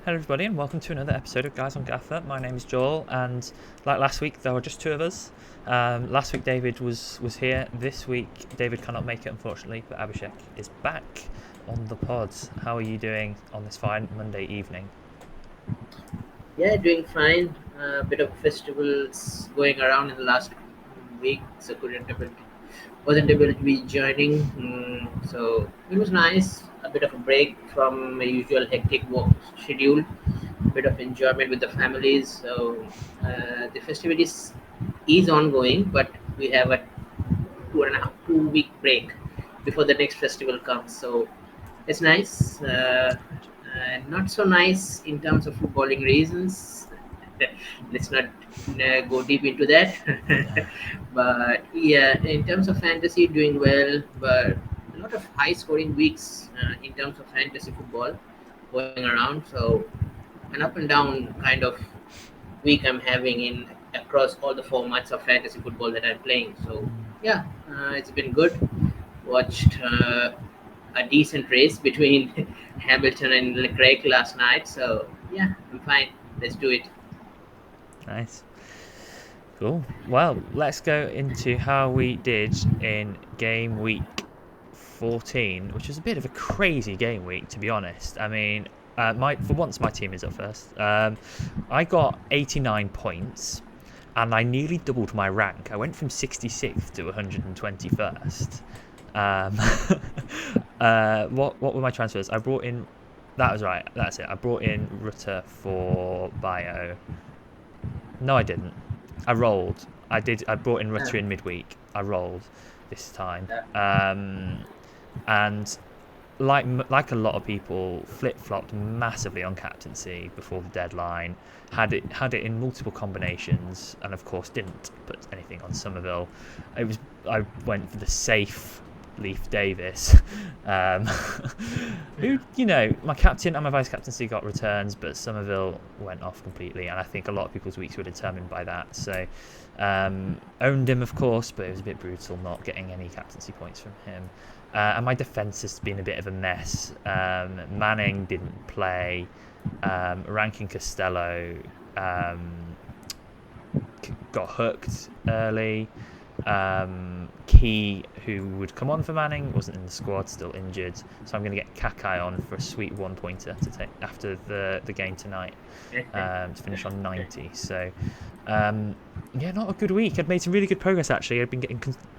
Hello everybody and welcome to another episode of Guys on Gaffr. My name is Joel and like last week there were just two of us. Last week David was here. This week David cannot make it unfortunately, but Abhishek is back on the pod. How are you doing on this fine Monday evening? Yeah, doing fine. A bit of festivals going around in the last week, so wasn't able to be joining. So it was nice. A bit of a break from my usual hectic work schedule. A bit of enjoyment with the families. So the festivities is ongoing, but we have a 2.5 2 week break before the next festival comes. So it's nice. Not so nice in terms of footballing reasons. Let's not go deep into that. But yeah, in terms of fantasy, doing well, but a lot of high scoring weeks in terms of fantasy football going around. So an up and down kind of week I'm having in across all the formats of fantasy football that I'm playing. So yeah, it's been good. Watched a decent race between Hamilton and Leclerc last night. So yeah, I'm fine. Let's do it. Nice. Cool. Well, let's go into how we did in game week 14, which was a bit of a crazy game week, to be honest. I mean, for once, my team is up first. I got 89 points, and I nearly doubled my rank. I went from 66th to 121st. Um, what were my transfers? I brought in. That was right. That's it. I brought in Rutter for Bio. No, I didn't. I rolled. I did. I brought in Uh, Rutter in midweek. I rolled this time. uh, And like a lot of people, flip flopped massively on captaincy before the deadline. Had it in multiple combinations, and of course didn't put anything on Somerville. I went for the safe Leaf Davis, um, who my captain and my vice captaincy got returns, but Somerville went off completely, and I think a lot of people's weeks were determined by that. So owned him, of course, but it was a bit brutal not getting any captaincy points from him. And my defence has been a bit of a mess. Manning didn't play. Rankin Costello got hooked early. Key, who would come on for Manning, wasn't in the squad, still injured. So I'm going to get Kakai on for a sweet one pointer to take after the game tonight to finish on 90. So yeah, not a good week. I'd made some really good progress actually.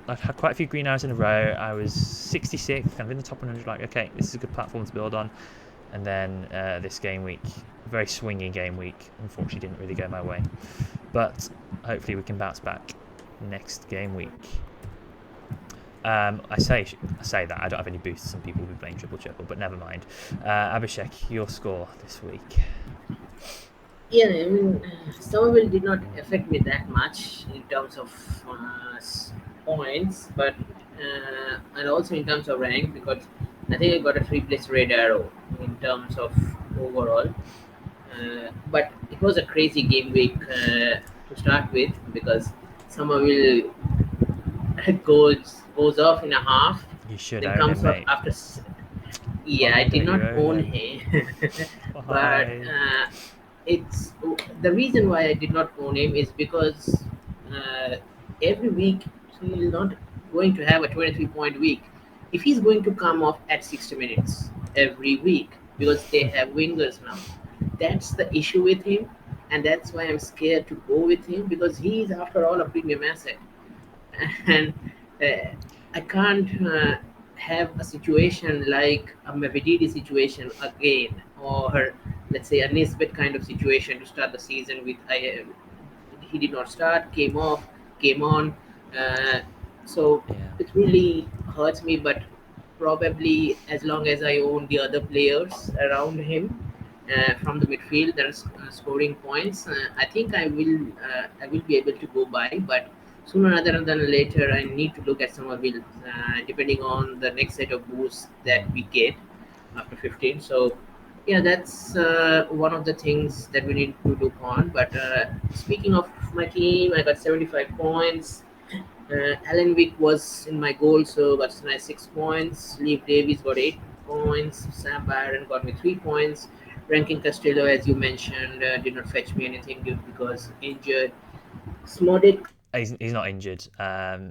I've had quite a few green hours in a row. I was 66th, kind of in the top 100. Like, okay, this is a good platform to build on. And then this game week, very swingy game week, unfortunately didn't really go my way. But hopefully we can bounce back next game week. I say that I don't have any boosts. Some people will be playing triple, but never mind. Abhishek, your score this week. yeah, I mean, Somerville did not affect me that much in terms of points, but and also in terms of rank because I think I got a three place red arrow in terms of overall. But it was a crazy game week to start with because Somerville goes off in a half, You should then own him, comes off mate. after. Yeah, I Why did don't not you own own him? him, but Why? it's the reason why I did not own him is because uh, every week he's not going to have a 23-point week. If he's going to come off at 60 minutes every week because they have wingers now, that's the issue with him, and that's why I'm scared to go with him because he's after all a premium asset. And uh, I can't have a situation like a Mavididi situation again, or let's say a Nisbet kind of situation to start the season with. He did not start, came off, came on, uh, so Yeah. it really hurts me. But probably as long as I own the other players around him. From the midfield that is scoring points, I think I will be able to go by, but sooner rather than later, I need to look at Somerville, depending on the next set of boosts that we get after 15. So, yeah, that's one of the things that we need to look on. But speaking of my team, I got 75 points. Alan Wick was in my goal, so got nice 6 points. Leaf Davies got 8 points. Sam Byron got me 3 points. Ranking Castillo, as you mentioned, did not fetch me anything due because injured. Smodic, He's not injured.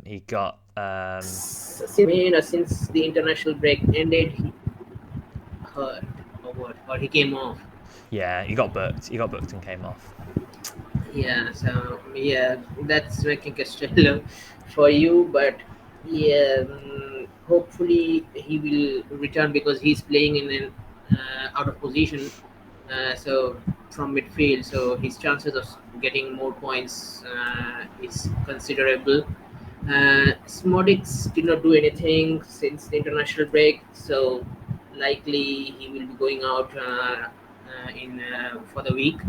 He got since the international break ended, he hurt or what? Or he came off. yeah, he got booked. He got booked and came off. Yeah, so yeah, that's Ranking Castillo for you. But yeah, hopefully he will return because he's playing in an out of position. So from midfield, so his chances of getting more points is considerable. Smodix did not do anything since the international break, so likely he will be going out in for the week.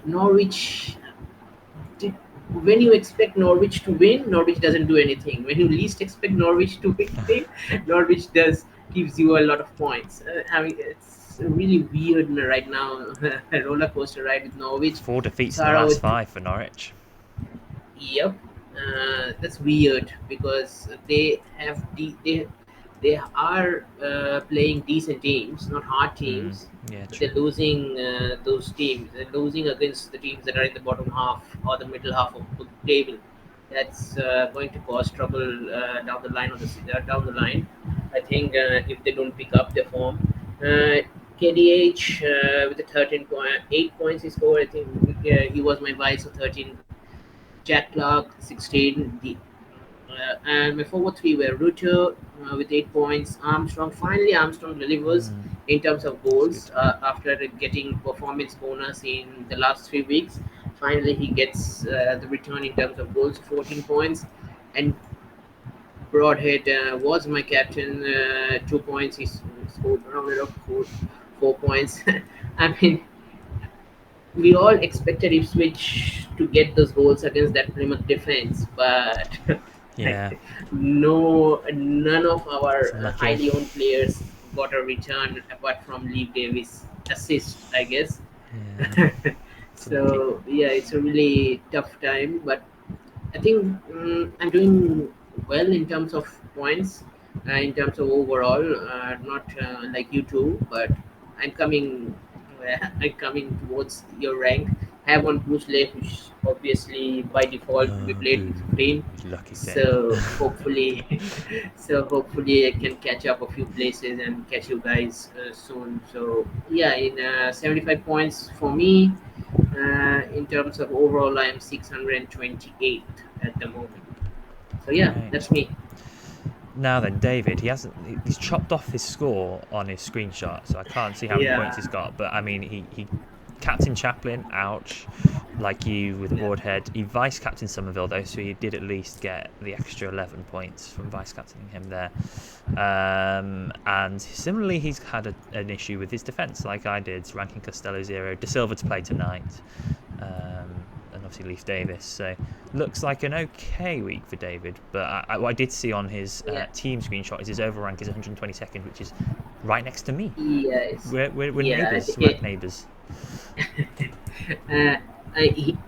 Norwich, did, when you expect Norwich to win, Norwich doesn't do anything. When you least expect Norwich to win, Norwich does gives you a lot of points. I mean, it's really weird right now. A roller coaster ride with Norwich. 4 defeats in the Sarah last with 5 for Norwich. Yep, that's weird because they are playing decent teams, not hard Mm, teams, yeah, but they're true. losing those teams. They're losing against the teams that are in the bottom half or the middle half of the table. That's going to cause trouble down the line. I think if they don't pick up their form. KDH with the 8 points he scored. I think he was my vice of 13. Jack Clark, 16. And my forward three were Rutter with 8 points. Armstrong, finally, Armstrong delivers Mm, in terms of that's goals good. after getting performance bonus in the last 3 weeks. Finally, he gets the return in terms of goals, 14 points. And Broadhead was my captain, 2 points. Scored rounded up 4 points. I mean, we all expected Ipswich to get those goals against that Plymouth defense, but Yeah, none of it's our unlucky. highly owned players got a return apart from Lee Davis assist, I guess. Yeah, it's unlucky. So yeah, it's a really tough time, but I think I'm doing well in terms of points, in terms of overall, not like you two, but I'm coming, I'm coming towards your rank. I have one Bruce Lake, which obviously by default will be Oh, played with boo. 15. You lucky thing. So hopefully, so hopefully I can catch up a few places and catch you guys soon. So yeah, in 75 points for me. In terms of overall, I am 628 at the moment. So yeah, Great. that's me. Now then, David, he's chopped off his score on his screenshot, so I can't see how many points he's Yeah, got. But I mean, he captain Chaplin, ouch, like you with yeah, Broadhead. He vice captain Somerville though, so he did at least get the extra 11 points from vice captaining him there. And similarly, he's had an issue with his defence, like I did, ranking Costello 0, De Silva to play tonight, and obviously Leif Davis. So looks like an okay week for David. But what I did see on his yeah, team screenshot is his overrank is 122nd, which is right next to me. yes, We're yeah. neighbours, rank neighbours. uh,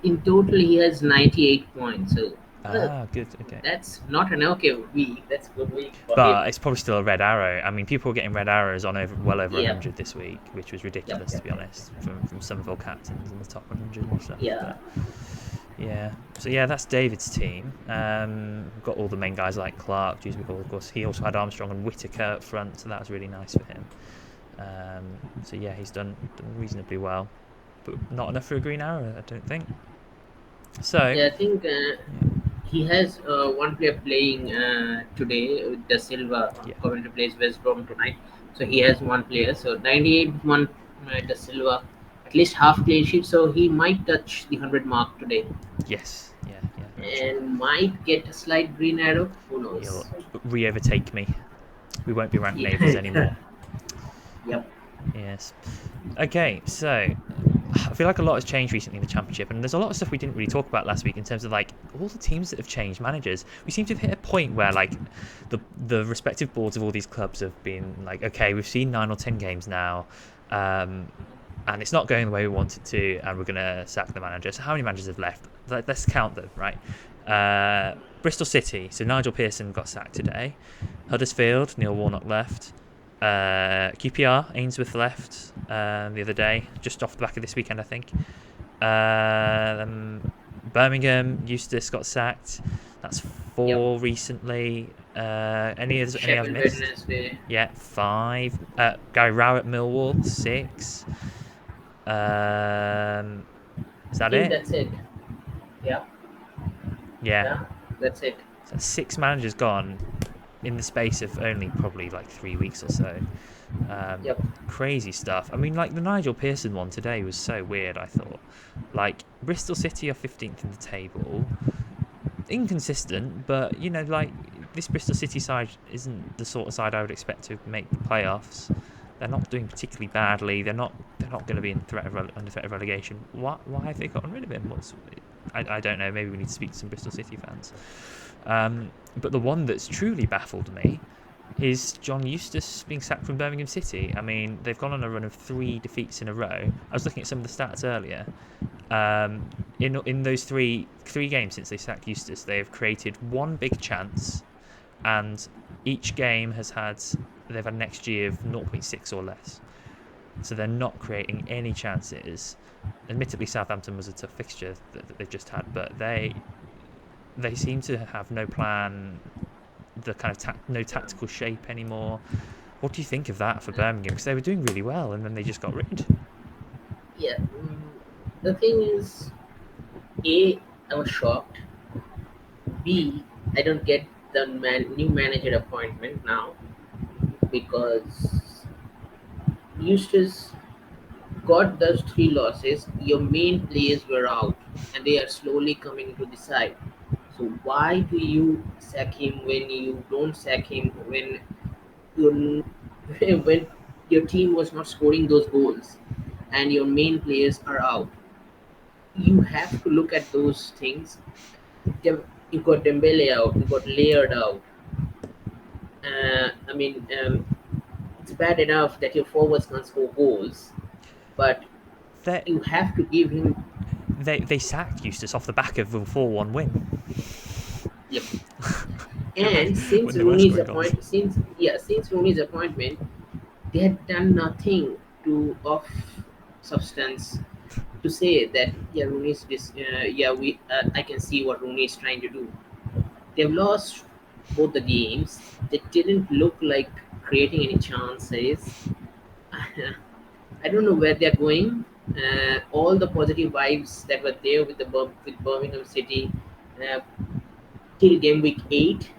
in total, he has 98 points. So uh, Ah, good, okay. that's not an okay week. That's a good week for him. But it's probably still a red arrow. I mean, people were getting red arrows on well over Yep, 100 this week, which was yep, ridiculous to yep, be yep. honest, from Somerville captains in the top 100 and stuff. Yeah, But yeah, so yeah, that's David's team. We've got all the main guys like Clark, Dewsbury, of course. He also had Armstrong and Whitaker up front, so that was really nice for him. So yeah, he's done reasonably well, but not enough for a green arrow, I don't think. So yeah. I think yeah, he has one player playing today with Da Silva. yeah, Coventry plays West Brom tonight, so he has one player. So 98 one Da Silva, at least half clean sheet. So he might touch the 100 mark today, yes, yeah, yeah, very true. and might get a slight green arrow. Who He'll knows? re-overtake me. We won't be ranked neighbours Yeah, anymore. yep. Yes. Okay, so I feel like a lot has changed recently in the championship, and there's a lot of stuff we didn't really talk about last week in terms of like all the teams that have changed managers. We seem to have hit a point where like the respective boards of all these clubs have been like, okay, we've seen 9 or 10 games now, and it's not going the way we want it to, and we're gonna sack the manager. So how many managers have left? Let's count them, right? Bristol City. So Nigel Pearson got sacked today. Huddersfield, Neil Warnock left. QPR, Ainsworth left the other day, just off the back of this weekend, I think. Birmingham, Eustace got sacked. That's Yep. 4 recently. Any I've Sheffield missed? Wednesday. Yeah, 5. Gary Rowett, Millwall, 6. Is I that think it? that's it. Yeah. Yeah. Yeah. That's it. So 6 managers gone in the space of only probably like 3 weeks or so. Um, Yep. Crazy stuff. I mean, like the Nigel Pearson one today was so weird, I thought. Like, Bristol City are 15th in the table. Inconsistent, but, like, this Bristol City side isn't the sort of side I would expect to make the playoffs. They're not doing particularly badly. They're not going to be in under threat of relegation. Why have they gotten rid of him? I don't know. Maybe we need to speak to some Bristol City fans. But the one that's truly baffled me is John Eustace being sacked from Birmingham City. I mean, they've gone on a run of 3 defeats in a row. I was looking at some of the stats earlier. In those three games since they sacked Eustace, they have created one big chance, and each game they've had an XG of 0.6 or less. So they're not creating any chances. Admittedly, Southampton was a tough fixture that they've just had, but they seem to have no plan, the kind of no tactical shape anymore. What do you think of that for Birmingham? Because they were doing really well, and then they just got rid. Yeah. The thing is, A, I was shocked. B, I don't get the new manager appointment now because Eustace got those 3 losses. Your main players were out, and they are slowly coming to the side. So why do you sack him when you don't sack him when you when your team was not scoring those goals and your main players are out? You have to look at those things. You got Dembele out, you got Laird out. I mean, it's bad enough that your forwards can't score goals, but They you have to give him. they sacked Eustace off the back of a 4-1 win. Yep. And When they were scoring goals. Since Rooney's appointment, they had done nothing to of substance to say that Rooney's this. I can see what Rooney is trying to do. They've lost both the games. They didn't look like creating any chances. I don't know where they're going. All the positive vibes that were there with with Birmingham City uh, till game week 8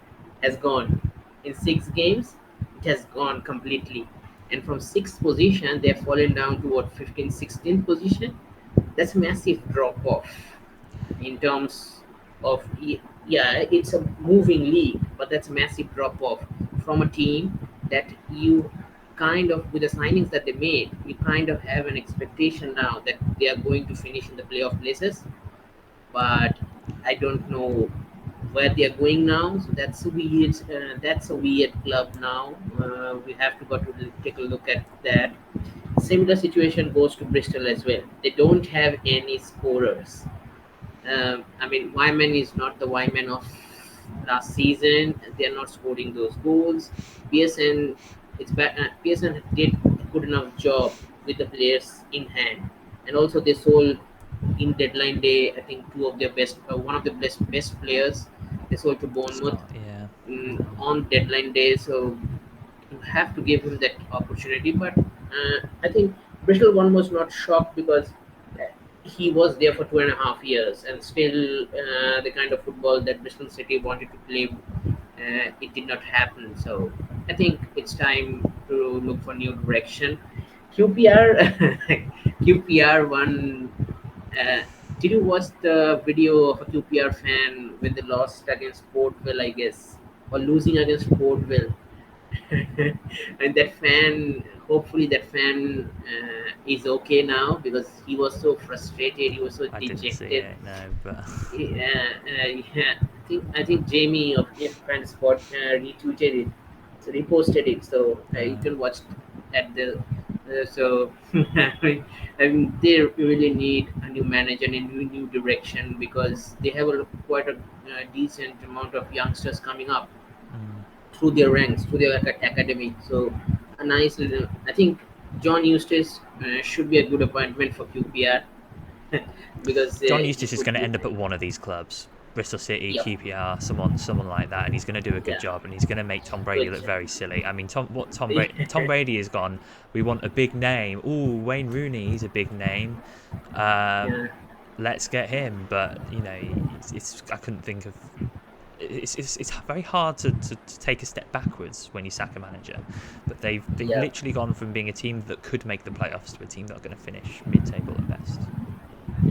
has gone. In 6 games, it has gone completely. And from 6th position, they've fallen down to what, 15th, 16th position. That's a massive drop off in terms of, yeah, it's a moving league, but that's a massive drop off from a team that you kind of, with the signings that they made, you kind of have an expectation now that they are going to finish in the playoff places. But I don't know where they are going now. So that's a weird. That's a weird club now. We have to go to take a look at that. Similar situation goes to Bristol as well. They don't have any scorers. I mean, Wyman is not the Wyman of last season. They are not scoring those goals. Pearson, it's bad. Pearson did a good enough job with the players in hand, and also they sold in deadline day. I think one of the best players they sold to Bournemouth Scott, yeah. on deadline day. So you have to give him that opportunity. But I think Bristol one was not shocked because he was there for 2.5 years, and still the kind of football that Bristol City wanted to play, it did not happen. So I think it's time to look for new direction. QPR, QPR one. Uh, did you watch the video of a QPR fan when they lost against Portville, I guess, or losing against Portville? And that fan, hopefully that fan is okay now because he was so frustrated, he was so I didn't see dejected. it, no, but Yeah, I think Jamie of Fan Sport retweeted it, so reposted it, so you can watch at the. So I mean, they really need a new manager and a new direction because they have quite a decent amount of youngsters coming up through their ranks, through their academy. So a nice little. I think John Eustace should be a good appointment for QPR because John he Eustace is could going to do. end up at one of these clubs. Bristol City, Yep. QPR, someone like that, and he's going to do a good Yeah. job, and he's going to make Tom Brady look Which. very silly. I mean, Tom Brady has gone. We want a big name. Ooh, Wayne Rooney, he's a big name. Um, Yeah. let's get him. But it's I couldn't think of. It's very hard to take a step backwards when you sack a manager, but they've Yeah. literally gone from being a team that could make the playoffs to a team that are going to finish mid-table at best.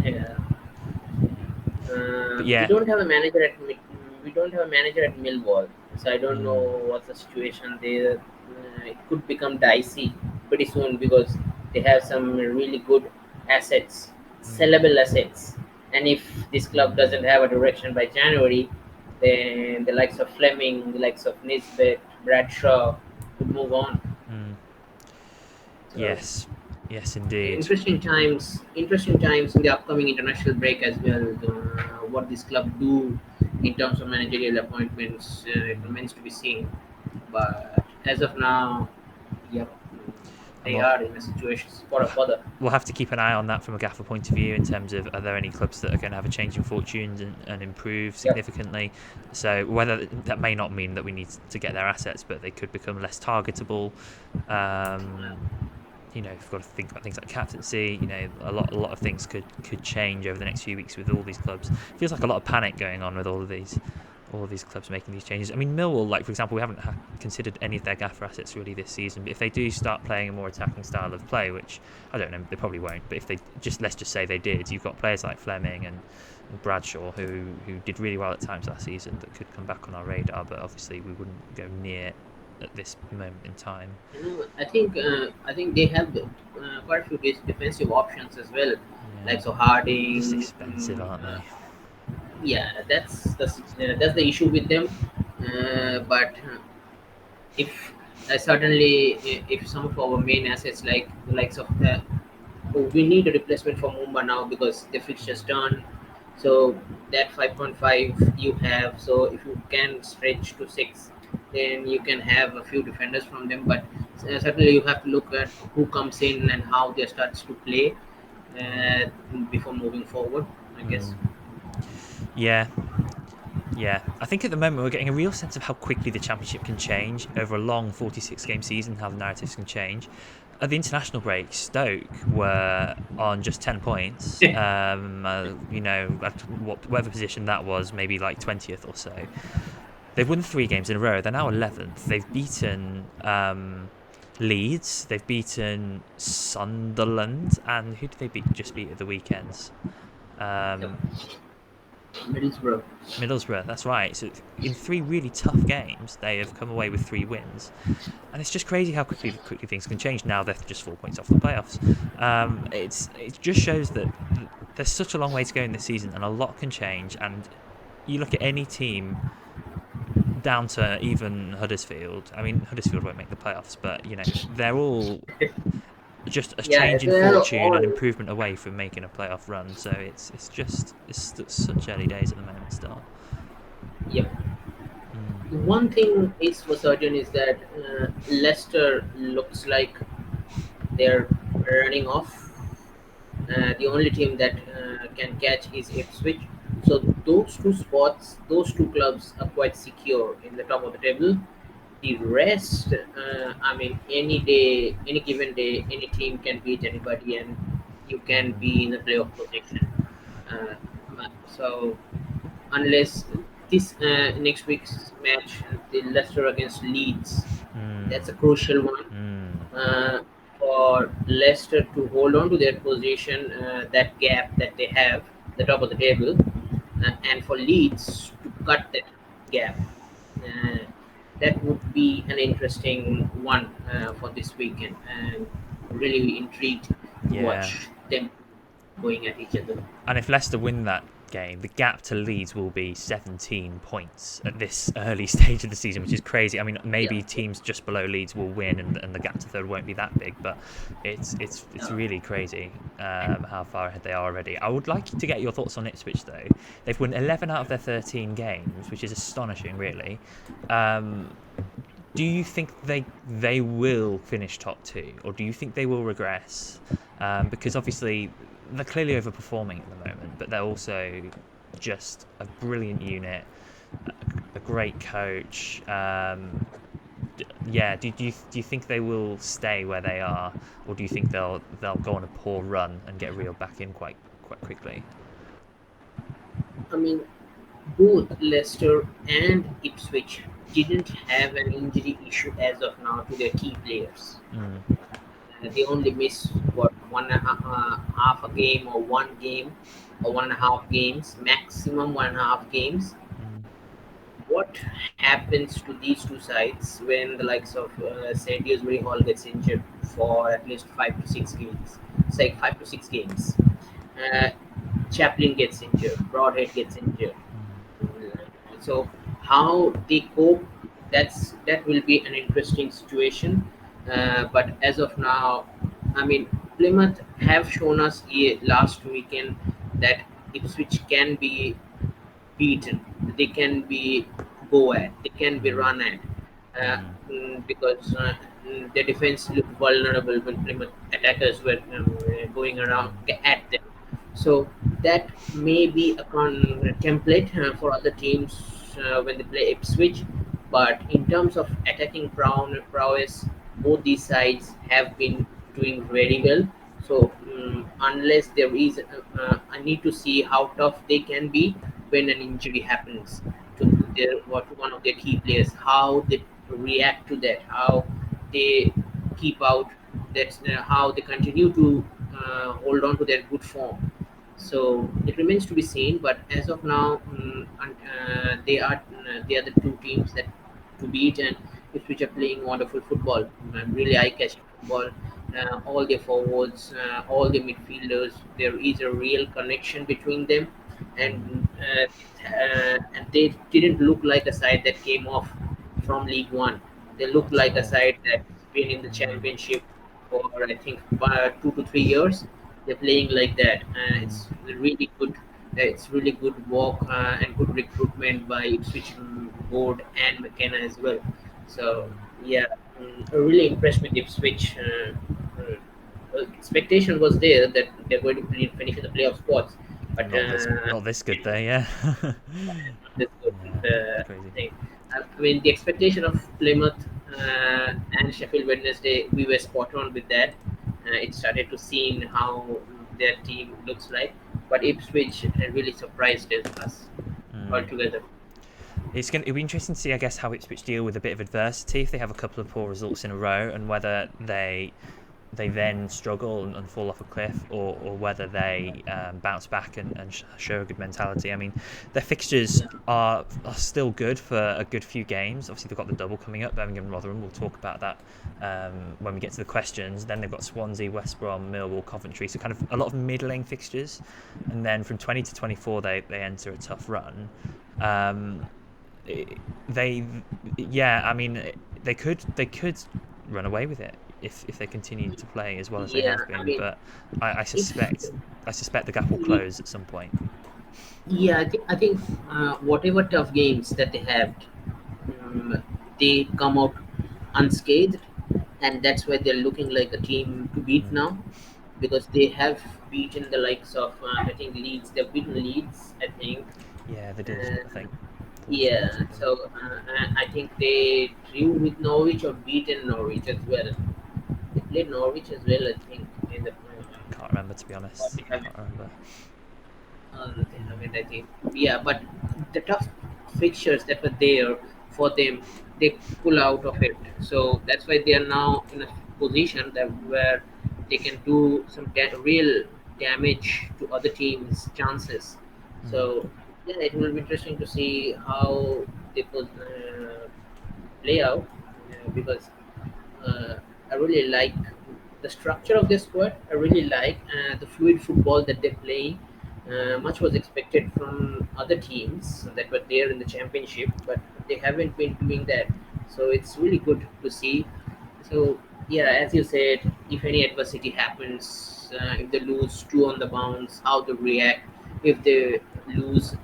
Yeah. Yeah. But We yeah, don't have a manager at we don't have a manager at Millwall, so I don't know mm, what's the situation there. It could become dicey pretty soon because they have some really good assets, mm, sellable assets, and if this club doesn't have a direction by January, then the likes of Fleming, the likes of Nisbet, Bradshaw could move on. mm. So Yes, yes, indeed. interesting times in the upcoming international break as well. What this club do in terms of managerial appointments, it Mm. remains to be seen. But as of now, yep, And they are in a situation for we'll a further. we'll have to keep an eye on that from a Gaffr point of view in terms of are there any clubs that are going to have a change in fortunes and improve Yep. significantly. So whether that may not mean that we need to get their assets, but they could become less targetable. Um, you've got to think about things like captaincy. A lot of things could change over the next few weeks with all these clubs. It feels like a lot of panic going on with all of these clubs making these changes. I mean, Millwall, like for example, we haven't considered any of their Gaffr assets really this season. But if they do start playing a more attacking style of play, which I don't know, they probably won't. But if they let's just say they did, you've got players like Fleming and Bradshaw who did really well at times last season that could come back on our radar. But obviously, we wouldn't go near at this moment in time. I think they have quite a few defensive options as well, Yeah, like so just Harding. expensive, aren't they? Yeah, that's the issue with them. But if certainly if some of our main assets like the likes of we need a replacement for Mumba now because the fixtures turn. So that 5.5 you have. So if you can stretch to 6, then you can have a few defenders from them. But certainly you have to look at who comes in and how they starts to play Mm, before moving forward, I guess. mm. Yeah, yeah. I think at the moment we're getting a real sense of how quickly the championship can change over a long 46-game season, how the narratives can change. At the international break, Stoke were on just 10 points. At whatever position that was, maybe like 20th or so. They've won 3 games in a row. They're now 11th. They've beaten Leeds. They've beaten Sunderland. And who did they just beat at the weekends? Yep. Um, Middlesbrough. Middlesbrough, that's right. So in 3 really tough games, they have come away with 3 wins, and it's just crazy how quickly things can change. Now they're just 4 points off the playoffs. It just shows that there's such a long way to go in this season, and a lot can change. And you look at any team down to even Huddersfield. I mean, Huddersfield won't make the playoffs, but they're all just a Yeah, change in they're fortune all. and improvement away from making a playoff run. So it's such early days at the moment still. Yep. Mm. One thing is for certain is that Leicester looks like they're running off. The only team that can catch is Ipswich. So those two spots, those two clubs are quite secure in the top of the table. The rest, I mean, any day, any given day, any team can beat anybody, and you can Mm. be in the playoff position. Uh, so unless this next week's match, the Leicester against Leeds, that's a Mm. crucial one Mm. uh, for Leicester to hold on to their position, that gap that they have, the top of the table, and for Leeds to cut that gap. Uh, that would be an interesting one for this weekend, and really intrigued to Yeah. watch them going at each other. And if Leicester win that game, the gap to Leeds will be 17 points at this early stage of the season, which is crazy. I mean, Yeah. maybe teams just below Leeds will win, and the gap to third won't be that big, but it's really crazy how far ahead they are already. I would like to get your thoughts on Ipswich, though. They've won 11 out of their 13 games, which is astonishing, really. Um, do you think they will finish top two, or do you think they will regress? Because obviously they're clearly overperforming at the moment, but they're also just a brilliant unit, a great coach. Yeah, do you think they will stay where they are, or do you think they'll go on a poor run and get reeled back in quite quickly? I mean, both Leicester and Ipswich didn't have an injury issue as of now to their key players. Mm, They only miss what half a game or one game or 1.5 games, maximum 1.5 games. mm, What happens to these two sides when the likes of St. Dewsbury Hall gets injured for at least 5 to 6 games? Say 5 to 6 games. Uh, Chaplin gets injured, Broadhead gets injured. mm, So how they cope, that will be an interesting situation. But as of now, I mean, Plymouth have shown us last weekend that Ipswich can be beaten. They can be go at. They can be mm, run at. mm, Because their defense looked vulnerable when Plymouth attackers were going around mm, at them. So that may be a template for other teams when they play Ipswich. But in terms of attacking prowess, both these sides have been doing very well. So unless there is, I need to see how tough they can be when an injury happens to one of their key players, how they react to that, how they keep out that, how they continue to hold on to their good form. So it remains to be seen. But as of now, they are the two teams that to beat, and which are playing wonderful football, really eye-catching football. All their forwards, all the midfielders, there is a real connection between them, mm. and they didn't look like a side that came off from League One. They look Not at like a all. side that's been in the Mm, championship for I think 2 to 3 years. They're playing like that. mm, It's really good. It's really good work and good recruitment by Ipswich board and McKenna as well. So mm. yeah, really impressed with Ipswich. Expectation was there that they're going to finish in the playoff spots, but Not this good though. Yeah. this good Yeah. Crazy. thing. I mean, the expectation of Plymouth and Sheffield Wednesday, we were spot on with that. It started to see how their team looks like, but Ipswich really surprised us Mm. altogether. It'll be interesting to see, I guess, how Ipswich deal with a bit of adversity if they have a couple of poor results in a row, and whether they then struggle and fall off a cliff, or whether they bounce back and show a good mentality. I mean, their fixtures Yeah, are still good for a good few games. Obviously, they've got the double coming up, Birmingham and Rotherham. We'll talk about that when we get to the questions. Then they've got Swansea, West Brom, Millwall, Coventry. So kind of a lot of middling fixtures, and then from 20 to 24 they enter a tough run. Um, they Yeah, I mean, they could run away with it if they continue to play as well as they yeah. have I been, mean, but I if suspect the gap will close at some point. yeah, I think whatever tough games that they have, they come out unscathed, and that's why they're looking like a team to beat Mm. now, because they have beaten the likes of I think Leeds. They've beaten Leeds, I think. Yeah, they did, I Uh, think. 4-2 or yeah, something. so I think they drew with Norwich or beaten Norwich as well. They played Norwich as well, I think, in the. Can't remember, to be Or honest. they have Can't remember. they haven't, I think. Yeah, but the tough fixtures that were there for them, they pull out of it. So that's why they are now in a position that where they can do some real damage to other teams' chances. Mm. So yeah, it will be interesting to see how they could play out, because uh, I really like the structure of their squad. I really like the fluid football that they're playing. Mm. Much was expected from other teams that were there in the championship, but they haven't been doing that. So it's really good to see. So yeah, as you said, if any adversity happens, if they lose two on the bounce, how they react. If they lose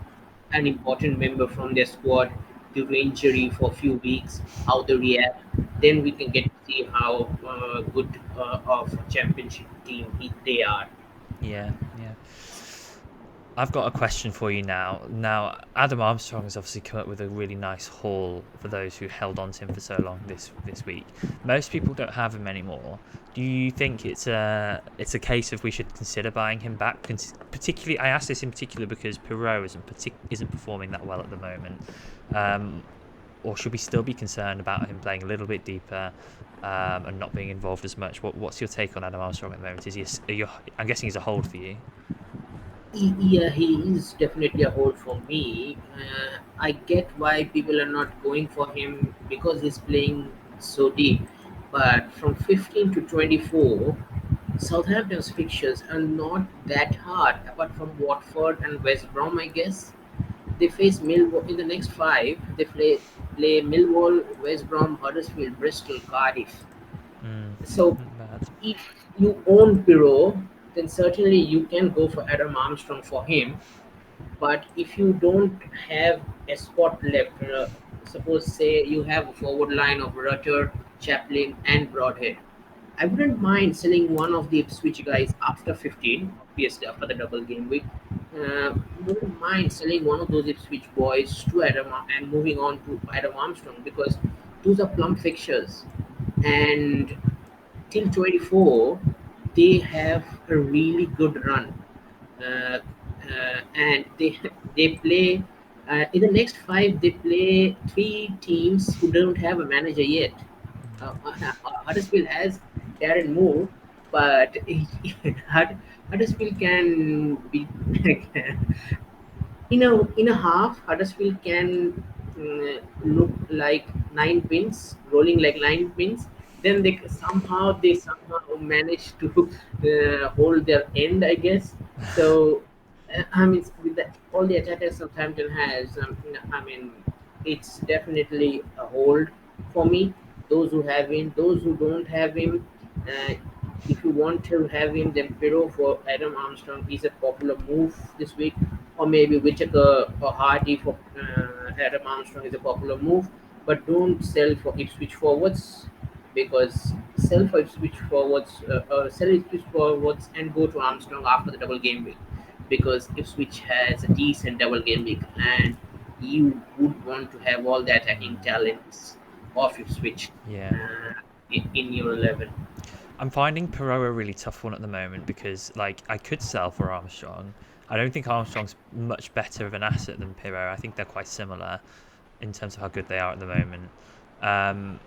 an important member from their squad, due to injury for a few weeks, how they react. Then we can get to see how good of a championship team they are. Yeah, yeah. I've got a question for you now. Now, Adam Armstrong has obviously come up with a really nice haul for those who held on to him for so long this week. Most people don't have him anymore. Do you think it's a case of we should consider buying him back? Particularly, I ask this in particular because Perot isn't performing that well at the moment. Um, or should we still be concerned about him playing a little bit deeper and not being involved as much? What's your take on Adam Armstrong at the moment? Is he? I'm guessing he's a hold for you. Yeah, he is definitely a hold for me. I get why people are not going for him because he's playing so deep. But from 15 to 24, Southampton's fixtures are not that hard, apart from Watford and West Brom, I guess. They face Millwall in the next five. Play Millwall, West Brom, Huddersfield, Bristol, Cardiff. So Not bad. if you own Piro, then certainly you can go for Adam Armstrong for him. But if you don't have a spot left, suppose say you have a forward line of Rutter, Chaplin, and Broadhead, I wouldn't mind selling one of the Ipswich guys after 15, obviously after the double game week. Wouldn't mind selling one of those Ipswich boys to and moving on to Adam Armstrong because those are plump fixtures. And till 24, they have a really good run. And they play in the next five. They play three teams who don't have a manager yet. Huddersfield has Darren Moore, but Huddersfield can be in a half. Huddersfield can look like nine pins, rolling like nine pins. Then they somehow manage to hold their end, I guess. So I mean, with all the attackers Southampton has, I mean, it's definitely a hold for me. Those who have him, those who don't have him, uh, if you want to have him, then Piro for Adam Armstrong is a popular move this week, or maybe Whitaker or Hardy for Adam Armstrong is a popular move. But don't sell for Ipswich forwards because sell Ipswich forwards and go to Armstrong after the double game week because Ipswich has a decent double game week and you would want to have all the attacking talents of Ipswich Yeah. in your 11. I'm finding Perot a really tough one at the moment because, like, I could sell for Armstrong. I don't think Armstrong's much better of an asset than Perot. I think they're quite similar in terms of how good they are at the moment. Um,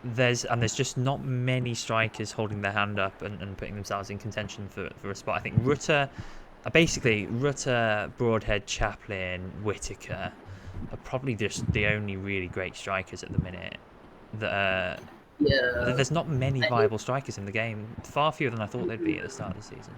there's just not many strikers holding their hand up and putting themselves in contention for a spot. I think Rutter, Broadhead, Chaplin, Whitaker are probably just the only really great strikers at the minute that Yeah, there's not many I, viable strikers in the game. Far fewer than I thought they'd be at the start of the season.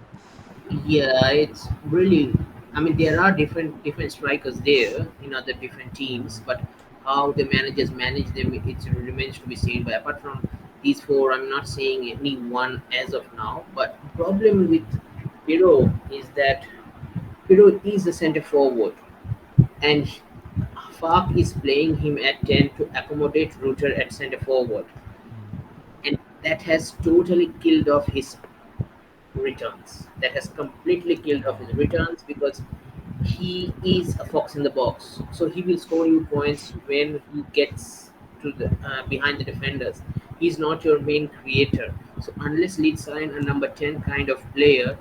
yeah, it's really. I mean, there are different strikers there in other different teams, but how the managers manage them, it remains to be seen. But apart from these four, I'm not saying any one as of now. But the problem with Piro is that Piro is a center forward, and Fark is playing him at 10 to accommodate Rutter at center forward, and that has totally killed off his returns. That has completely killed off Yeah. his returns because he is a fox in the box. So he will score you points when he gets to the behind the defenders. He's not your main creator. So unless Leeds sign a number 10 kind of player,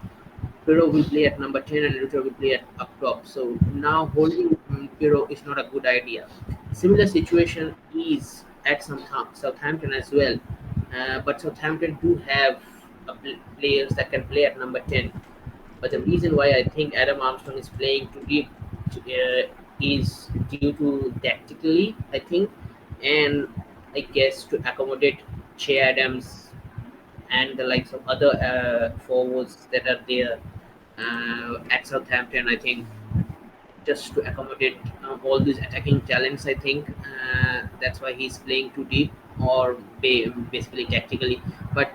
Piro will play at number 10 and Luther will play at up top. So now holding Piro is not a good idea. Similar situation is at Southampton as well. But Southampton do have players that can play at number 10. But the reason why I think Adam Armstrong is playing too deep is due to tactically, I think, and I guess to accommodate Che Adams and the likes of other forwards that are there at Southampton. I think just to accommodate all these attacking talents. I think that's why he's playing too deep or basically tactically. But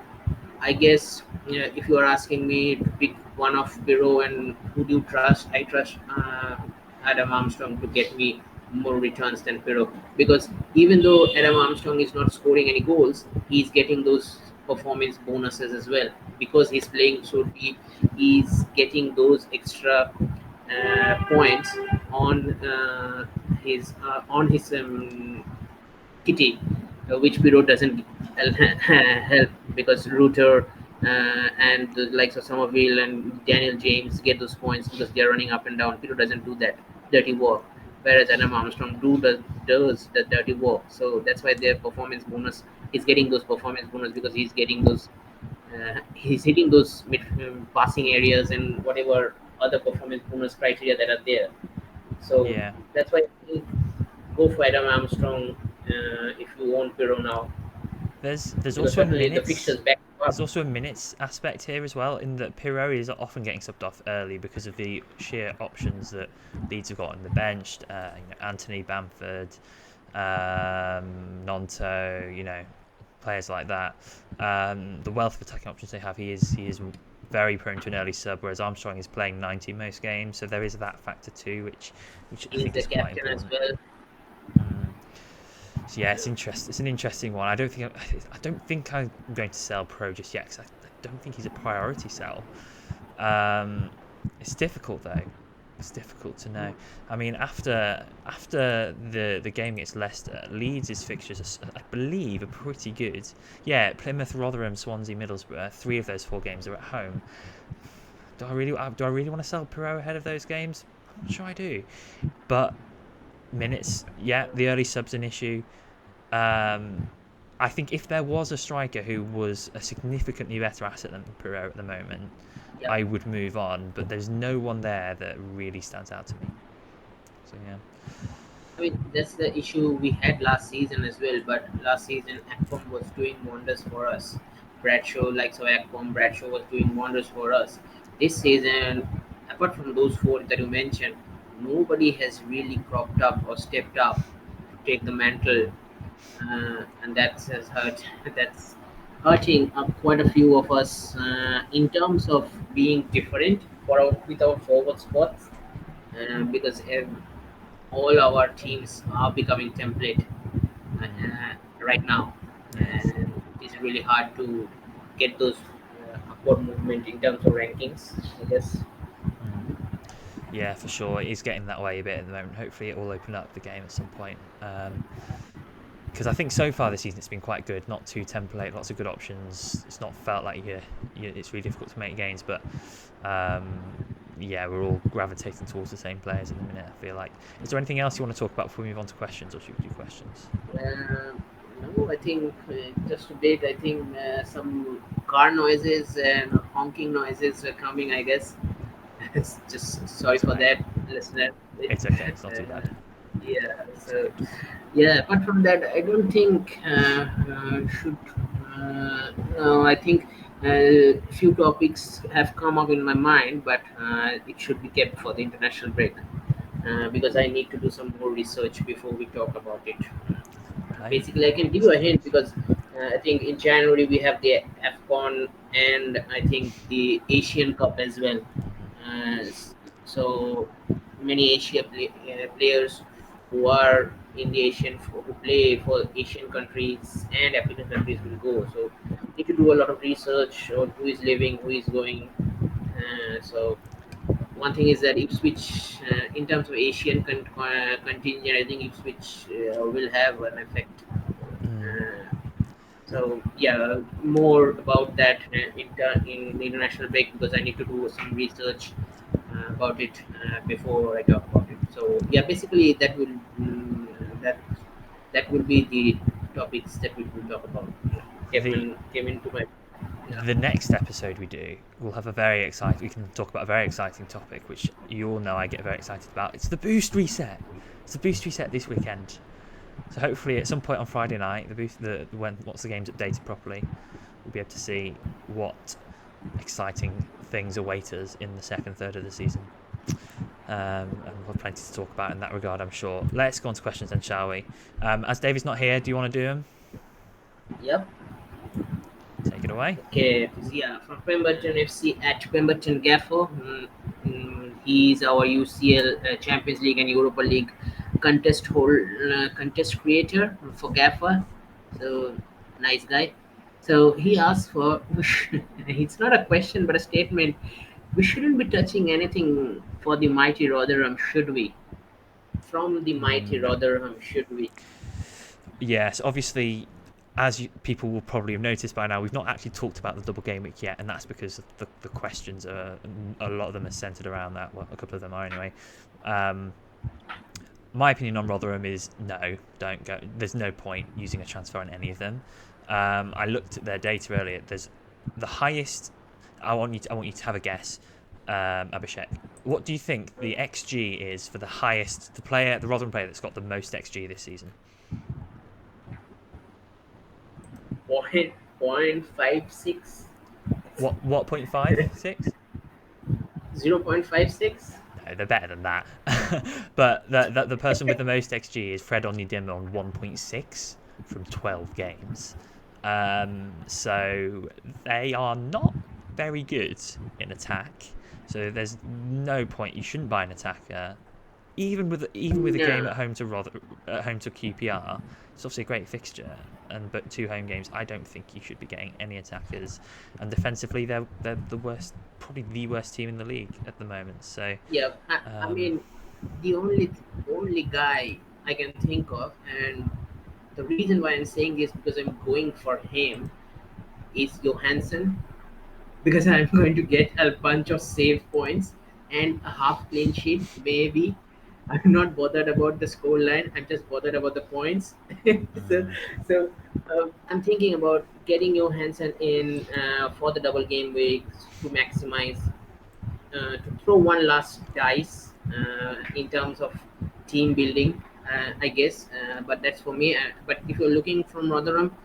I guess if you are asking me to pick one of Biro and who do you trust, I trust Adam Armstrong to get me more returns than Pirro, because even though Adam Armstrong is not scoring any goals, he's getting those performance bonuses as well, because he's playing so deep. He's getting those extra points on his kitty, which Pirro doesn't help, because Ruther and the likes of Somerville and Daniel James get those points because they're running up and down. Pirro doesn't do that dirty work, whereas Adam Armstrong does the dirty work. So that's why their performance bonus is getting those performance bonus, because he's getting those. He's hitting those passing areas and whatever other performance bonus criteria that are there. So Yeah. that's why I think go for Adam Armstrong if you want Pirro now, There's because also certainly the minutes. fixtures back up. There's also a minutes aspect here as well, in that Pirro is often getting subbed off early because of the sheer options that Leeds have got on the bench. Anthony Bamford, Nonto, players like that. The wealth of attacking options they have, he is very prone to an early sub, whereas Armstrong is playing 90 most games, so there is that factor too, which I He's think the is quite captain as important. well. So yeah, it's an interesting one. I don't think I'm going to sell Pro just yet, because I don't think he's a priority sell. It's difficult though. It's difficult to know. I mean, after the game against Leicester, Leeds' fixtures, I believe, are pretty good. Yeah, Plymouth, Rotherham, Swansea, Middlesbrough. 3 of those 4 games are at home. Do I really want to sell Perot ahead of those games? I'm not sure I do. But minutes, yeah, the early sub's an issue. I think if there was a striker who was a significantly better asset than Perot at the moment, Yeah. I would move on. But there's no one there that really stands out to me. So yeah. I mean, that's the issue we had last season as well. But last season, Akpom was doing wonders for us. Bradshaw, like so, Akpom, Bradshaw was doing wonders for us. This season, apart from those 4 that you mentioned, nobody has really cropped up or stepped up to take the mantle, Mm, and that has hurt. That's hurting quite a few of us in terms of being different for our with our forward spots, because all our teams are becoming template mm, right now, yes. and it's really hard to get those upward movement in terms of rankings, I guess. Mm. Yeah, for sure. It is getting that way a bit at the moment. Hopefully, it will open up the game at some point. Because I think so far this season it's been quite good. Not too template, lots of good options. It's not felt like it's really difficult to make gains, but yeah, we're all gravitating towards the same players at the minute, I feel like. Is there anything else you want to talk about before we move on to questions, or should we do questions? Uh, no, I think just a bit. I think some car noises and honking noises are coming, I guess. It's just sorry It's for alright. that, listener. It's okay. It's not too Uh, bad. yeah, so yeah, apart from that, I don't think should. No, I think few topics have come up in my mind, but it should be kept for the international break, because I need to do some more research before we talk about it. Hey, Basically, I can give that's you a no hint, worries. because I think in January we have the AFCON and I think the Asian Cup as well. Hmm. So many players who are in the who play for Asian countries and African countries will Mm. go. So need to do a lot of research on who is leaving, who is going. So one thing is that Ipswich, in terms of Asian contingent, I think Ipswich will have an effect. Mm. Uh, so yeah, more about that in the international break, because I need to do some research about it before I talk about it. So yeah, basically that that will be the topics that we will talk about. The Came into my yeah. the next episode we do, we'll have a very exciting. We can talk about a very exciting topic, which you all know I get very excited about. It's the boost reset. It's the boost reset this weekend. So hopefully, at some point on Friday night, when once the game's updated properly, we'll be able to see what exciting things await us in the second third of the season. And we'll have plenty to talk about in that regard, I'm sure. Let's go on to questions then, shall we? As David's not here, do you want to do them? Yep. Take it away. Okay, yeah, from Pemberton FC at Pemberton Gaffr. He's our UCL Champions League and Europa League contest creator for Gaffr. So nice guy. So he asked for. It's not a question but a statement. We shouldn't be touching anything for the mighty Rotherham, should we? From the mighty Rotherham, should we? Yes, obviously, as people will probably have noticed by now, we've not actually talked about the double game week yet, and that's because the questions are, a lot of them are centered around that. Well, a couple of them are anyway. My opinion on Rotherham is no, don't go. There's no point using a transfer on any of them. I looked at their data earlier. There's the highest. I want you to have a guess, Abhishek. What do you think the XG is for the highest, the Rotherham player that's got the most XG this season? Point 56. What 0.56? 0.56. No, they're better than that. But the person with the most XG is Fred Onyedinma on 1.6 from 12 games. So they are not very good in attack. So there's no point. You shouldn't buy an attacker, even with a game at home to QPR. It's obviously a great fixture, but 2 home games. I don't think you should be getting any attackers. And defensively, they're the worst, probably the worst team in the league at the moment. So Yeah, I mean, the only guy I can think of, and the reason why I'm saying this because I'm going for him is Johansson, because I'm going to get a bunch of save points and a half clean sheet maybe. I'm not bothered about the score line. I'm just bothered about the points. so, so I'm thinking about getting Johansson in for the double game weeks to maximize, to throw one last dice in terms of team building, I guess. But that's for me. But if you're looking from Rotherham,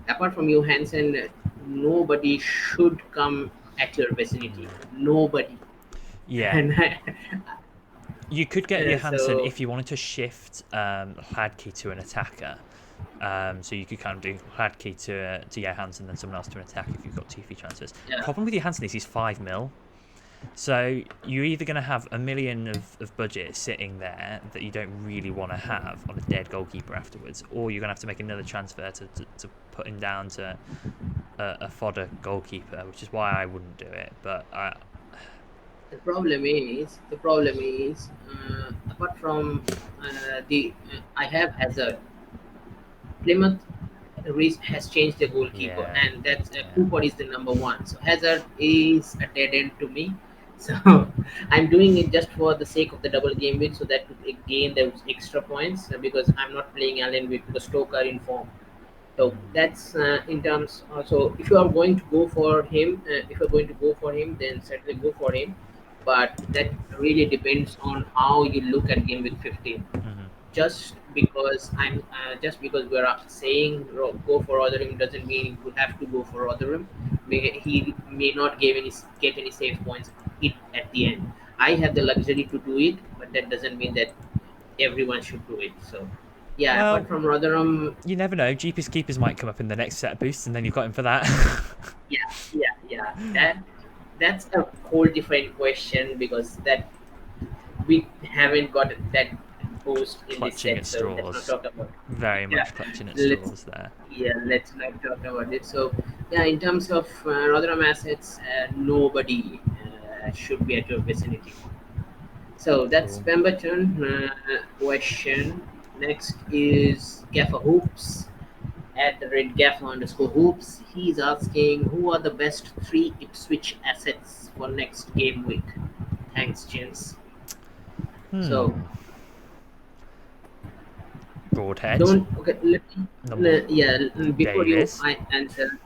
apart from Johansson, nobody should come at your vicinity. Nobody. yeah, And you could get Johansson so if you wanted to shift Hladky to an attacker. So you could kind of do Hladky to Johansson, then someone else to an attack if you've got 2 free transfers. yeah, Problem with Johansson is he's 5 mil. So you're either going to have $1 million of budget sitting there that you don't really want to have on a dead goalkeeper afterwards, or you're going to have to make another transfer to put him down to a fodder goalkeeper, which is why I wouldn't do it. But the problem is apart from the I have Hazard. Plymouth has changed the goalkeeper, yeah, and that's yeah. Cooper is the number one. So Hazard is a dead end to me. So I'm doing it just for the sake of the double game week, so that to gain those extra points because I'm not playing Allen with the Stoke are in form. So that's in terms. So if you are going to go for him, then certainly go for him. But that really depends on how you look at game week 15. Just because we're saying go for Rotherham doesn't mean you have to go for Rotherham. He may not get any save points at the end. I have the luxury to do it, but that doesn't mean that everyone should do it. So yeah, Well, apart from Rotherham, you never know. Jeepers Keepers might come up in the next set of boosts, and then you've got him for that. yeah, that's a whole different question because that we haven't got that boost in this Clutching set. at So let's not straws. talk about. Very Yeah, much clutching at let's straws there. let's not talk about it. So yeah, in terms of Rotherham assets, nobody should be at your vicinity. So that's Cool. Pemberton question. Next is Gaffr Hoops at the red Gaffr_hoops. He's asking who are the best 3 Ipswich assets for next game week. Thanks, gents. So Broadhead. don't okay. Before Davis. I answer.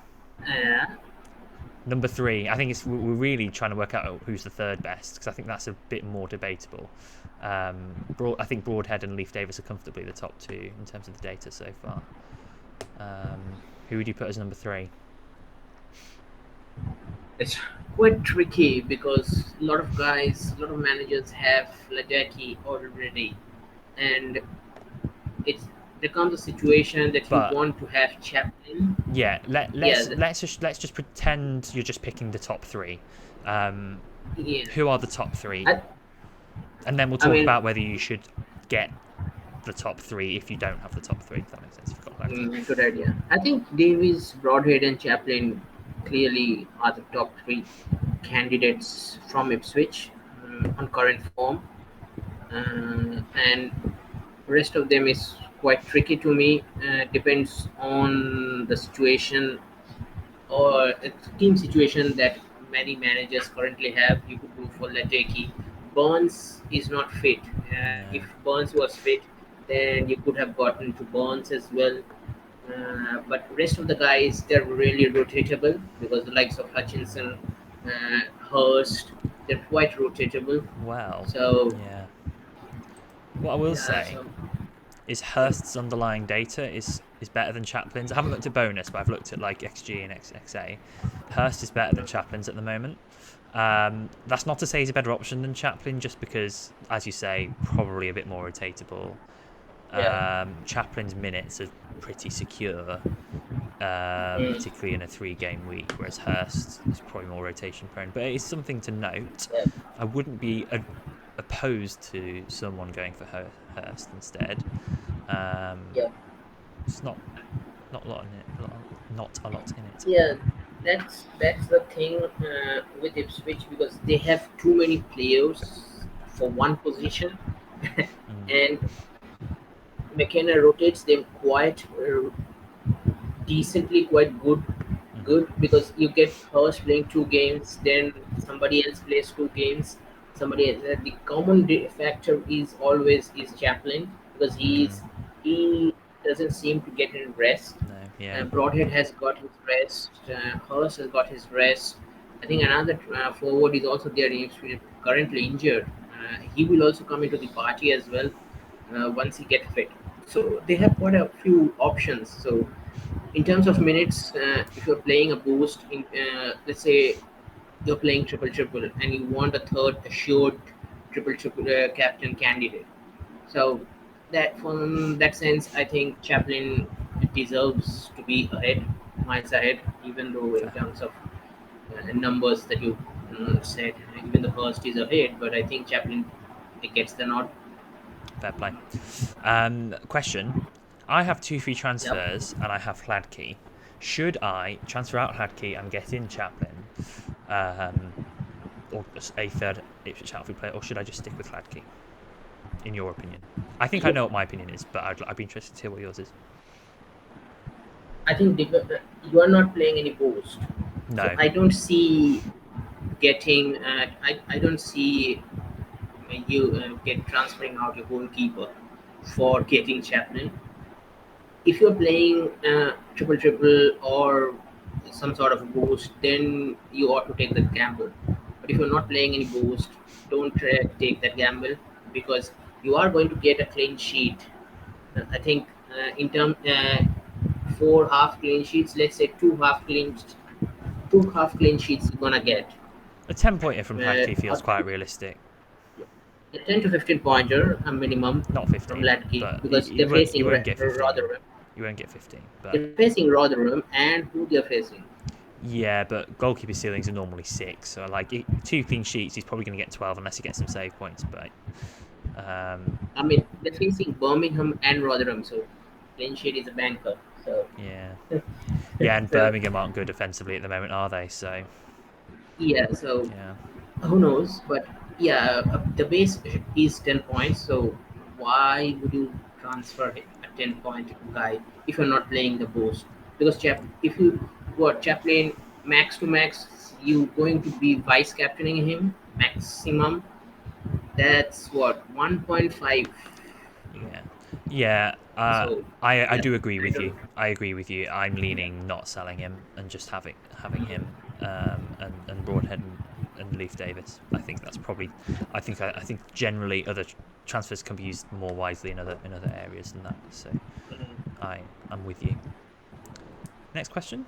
Uh, Number 3. I think we're really trying to work out who's the third best because I think that's a bit more debatable. I think Broadhead and Leif Davis are comfortably the top 2 in terms of the data so far. Who would you put as number 3? it's quite tricky because a lot of managers have Ladaki already, and it's there comes a situation that you But want to have Chaplin. yeah, let's just pretend you're just picking the top 3. Yeah, Who are the top 3? I, And then we'll I talk mean, about whether you should get the top three if you don't have the top three. If that makes sense. If you've got clarity. Good idea. I think Davies, Broadhead, and Chaplin clearly are the top three candidates from Ipswich on current form, and rest of them is quite tricky to me. Depends on the situation or a team situation that many managers currently have. You could go for Lateki. Burns is not fit. If No. Burns was fit, then you could have gotten to Burns as well. But rest of the guys, they're really rotatable because the likes of Hutchinson, Hurst, they're quite rotatable. Well, So yeah. What I will yeah, say so is Hurst's underlying data is better than Chaplin's. I haven't looked at bonus, but I've looked at like XG and XA. Hurst is better than Chaplin's at the moment. That's not to say he's a better option than Chaplin, just because, as you say, probably a bit more rotatable. yeah. Chaplin's minutes are pretty secure, Mm, particularly in a 3-game week, whereas Hurst is probably more rotation prone. But it is something to note. yeah, I wouldn't be opposed to someone going for Hurst instead. Um, yeah. it's not a lot in it. Not a lot in it. Yeah, that's the thing with Ipswich because they have too many players for one position, Mm, and McKenna rotates them quite decently, quite mm-hmm, good because you get Hurst playing 2 games, then somebody else plays 2 games. Somebody else. The common factor is always is Chaplin because mm, he doesn't seem to get any rest. no, yeah, Broadhead has got his rest. Hurst has got his rest. I think another forward is also there. He's currently injured. He will also come into the party as well once he gets fit. So they have quite a few options. So in terms of minutes, if you're playing a boost, let's say you're playing triple triple and you want a third assured triple triple captain candidate. So that from that sense, I think Chaplin deserves to be ahead, miles ahead, even though in fair, terms of numbers that you said, even the first is ahead, but I think Chaplin gets the nod. fair play. Question: I have 2 free Yep. transfers and I have Hladky. Should I transfer out Hladky and get in Chaplin, or a third Chatfield player, or should I just stick with Hladky? In your opinion, I think I know what my opinion is, but I'd be interested to hear what yours is. I think you are not playing any boost, so No. I don't see getting. I don't see you get transferring out your goalkeeper for getting Chaplin. If you're playing triple triple or some sort of boost, then you ought to take the gamble. But if you're not playing any boost, don't take that gamble because you are going to get a clean sheet. I think in term 4 half clean sheets, let's say two half clean sheets you're gonna get. A 10-pointer from Uh, Hladky feels quite realistic. a 10 to 15 pointer a minimum Not from 15, Latke but because they're you facing won't get 15. Rotherham. You won't get 15, but They're facing Rotherham and who they're facing. yeah, but goalkeeper ceilings are normally 6, so like 2 clean sheets, he's probably going to get 12 unless he gets some save points. But I mean, they're facing Birmingham and Rotherham, so clean sheet is a banker. So, yeah, yeah, and so Birmingham aren't good offensively at the moment, are they? So yeah, so yeah, who knows? But yeah, the base is 10 points. So why would you transfer a 10-point guy if you're not playing the boost? Because if you what Chaplin max to max, you going to be vice captaining him maximum. That's what 1.5. yeah, yeah. So I yeah, do agree I with don't. you. I agree with you. I'm Yeah. leaning not selling him and just having him, and Broadhead and Leaf Davis. I think that's probably. I think generally other transfers can be used more wisely in other areas than that. So I'm with you. Next question.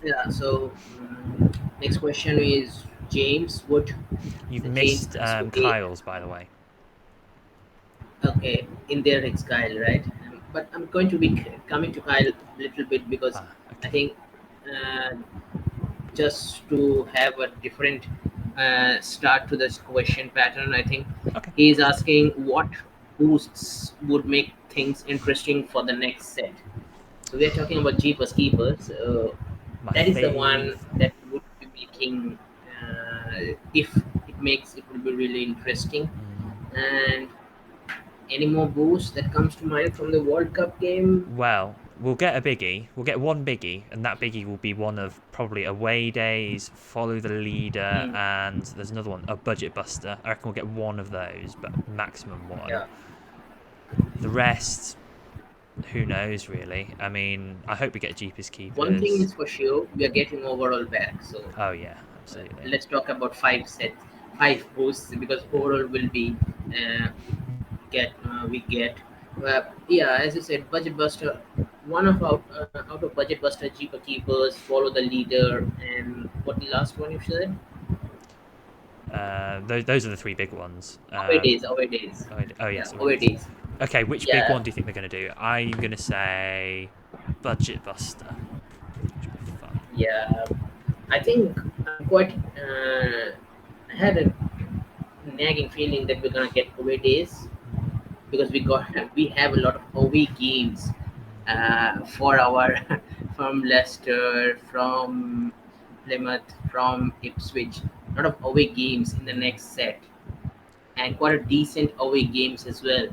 Yeah. So next question is James Wood. You've James missed Suki. Kyle's, by the way. Okay, in there it's Kyle, right? But I'm going to be coming to Kyle a little bit because Ah, I okay. think uh, just to have a different start to this question pattern, I think Okay. he is asking boosts would make things interesting for the next set. So we are talking about Jeepers Keepers. My That is the fave. one that would be making, if it makes, it will be really interesting. And any more boosts that comes to mind from the World Cup game? Well, we'll get a biggie. We'll get one biggie, and that biggie will be one of probably away days, follow the leader, Hmm, and there's another one, a budget buster. I reckon we'll get one of those, but maximum one. yeah. The rest, who knows, really? I mean, I hope we get Jeepers One thing Keepers. is for sure, we are getting overall back. So Oh, yeah, absolutely. let's talk about five sets, five boosts, because overall will be uh, get we get. Yeah, as you said, budget buster. One of out of budget buster, cheaper keepers, follow the leader, and what the last one you said? Those are the three big ones. Away days, away days. Oh, Yeah, yes, away already. days. Okay, which big Yeah, one do you think they're going to do? I'm going to say Budget Buster. Should be fun. yeah. I think I'm quite. I had a nagging feeling that we're gonna get away days because we have a lot of away games for our from Leicester, from Plymouth, from Ipswich. A lot of away games in the next set, and quite a decent away games as well.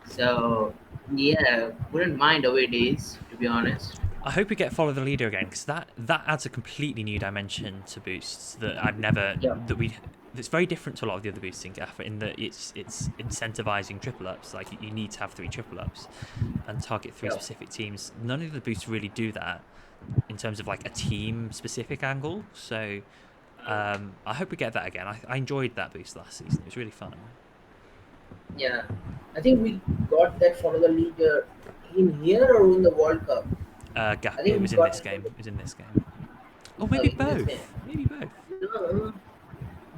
So yeah, wouldn't mind away days to be honest. I hope we get Follow the Leader again, because that adds a completely new dimension to boosts that I've never Yeah, that we. That's very different to a lot of the other boosts in Gaffr, in that it's incentivizing triple ups. Like, you need to have 3 triple ups and target 3 yeah, specific teams. None of the boosts really do that in terms of like a team specific angle. So I hope we get that again. I enjoyed that boost last season. It was really fun. yeah. I think we got that for the leader in here or in the World Cup. I It think we was in got this it for game. the It was in this game. Oh, maybe in this game. both. Maybe both. No,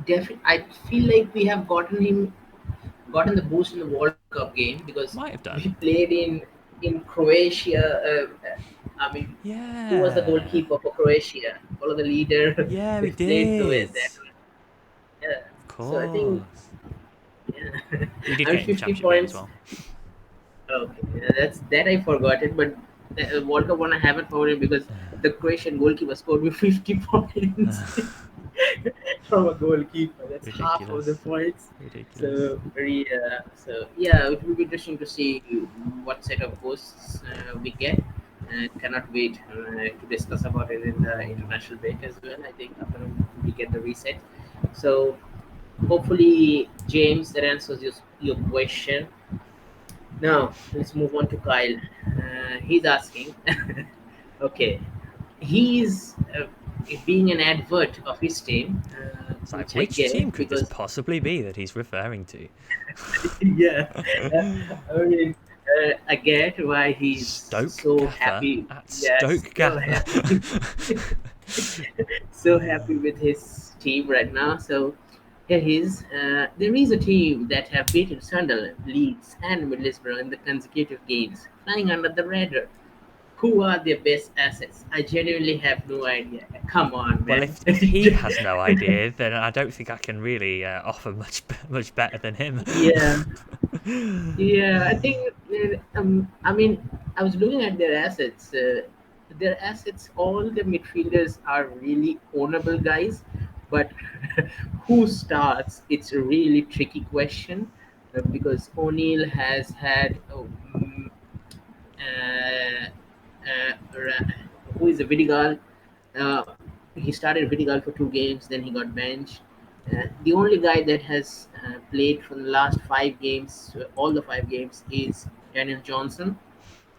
definitely. I feel like we have gotten the boost in the World Cup game because Might have we done. played in Croatia. I mean, who was the Yeah. goalkeeper for Croatia? Follow the leader. Yeah, We we played did. with that. Yeah. Of So I think, course. yeah. We did I'm get into 50 championship game as points. well. Okay, yeah, that's that I forgot it, but the World Cup one I haven't forgotten because the Croatian goalkeeper scored me 50 points from a goalkeeper. That's half of the Ridiculous. points. Ridiculous. So very, so yeah, it will be interesting to see what set of posts we get. Cannot wait to discuss about it in the international break as well. I think after we get the reset. So hopefully, James, that answers your question. Now, let's move on to Kyle. He's asking, okay, he's being an advert of his team, It's like, which I which team get could this because, possibly be that he's referring to? yeah, I mean, I get why he's Stoke so Gaffer happy. at Yes, Stoke so happy, Gaffer. so happy with his team right now. So here he is. There is a team that have beaten Sunderland, Leeds, and Middlesbrough in the consecutive games, flying under the radar. Who are their best assets? I genuinely have no idea. Come on, Well, man. if he has no idea, then I don't think I can really offer much better than him. Yeah, yeah. I think. I mean, I was looking at their assets. Their assets, all the midfielders are really ownable guys, but who starts? It's a really tricky question because O'Neill has had. Uh, who is a Vidigal. Uh, he started Vidigal for 2 games, then he got benched. The only guy that has played for the last 5 games, all the 5 games, is Daniel Johnson.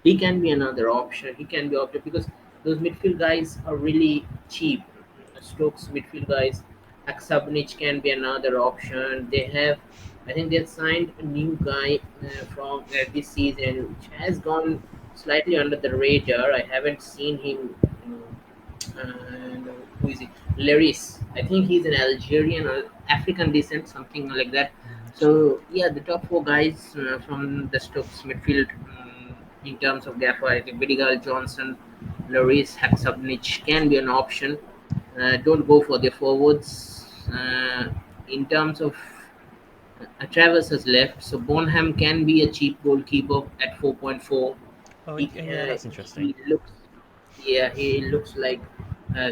He can be another option. He can be opted because those midfield guys are really cheap. Stokes midfield guys, Aksabnich can be another option. They have, I think they signed a new guy from this season, which has gone slightly under the radar. I haven't seen him. Who is he? Laris. I think he's an Algerian or African descent, something like that. So yeah, the top 4 guys from the Stokes midfield in terms of Gaffr, I think Vidigal, Johnson, Laris, Haksabnich can be an option. Don't go for the forwards. In terms of Travers has left, so Bonham can be a cheap goalkeeper at 4.4. Oh, He, yeah, that's interesting. he looks, yeah, he looks like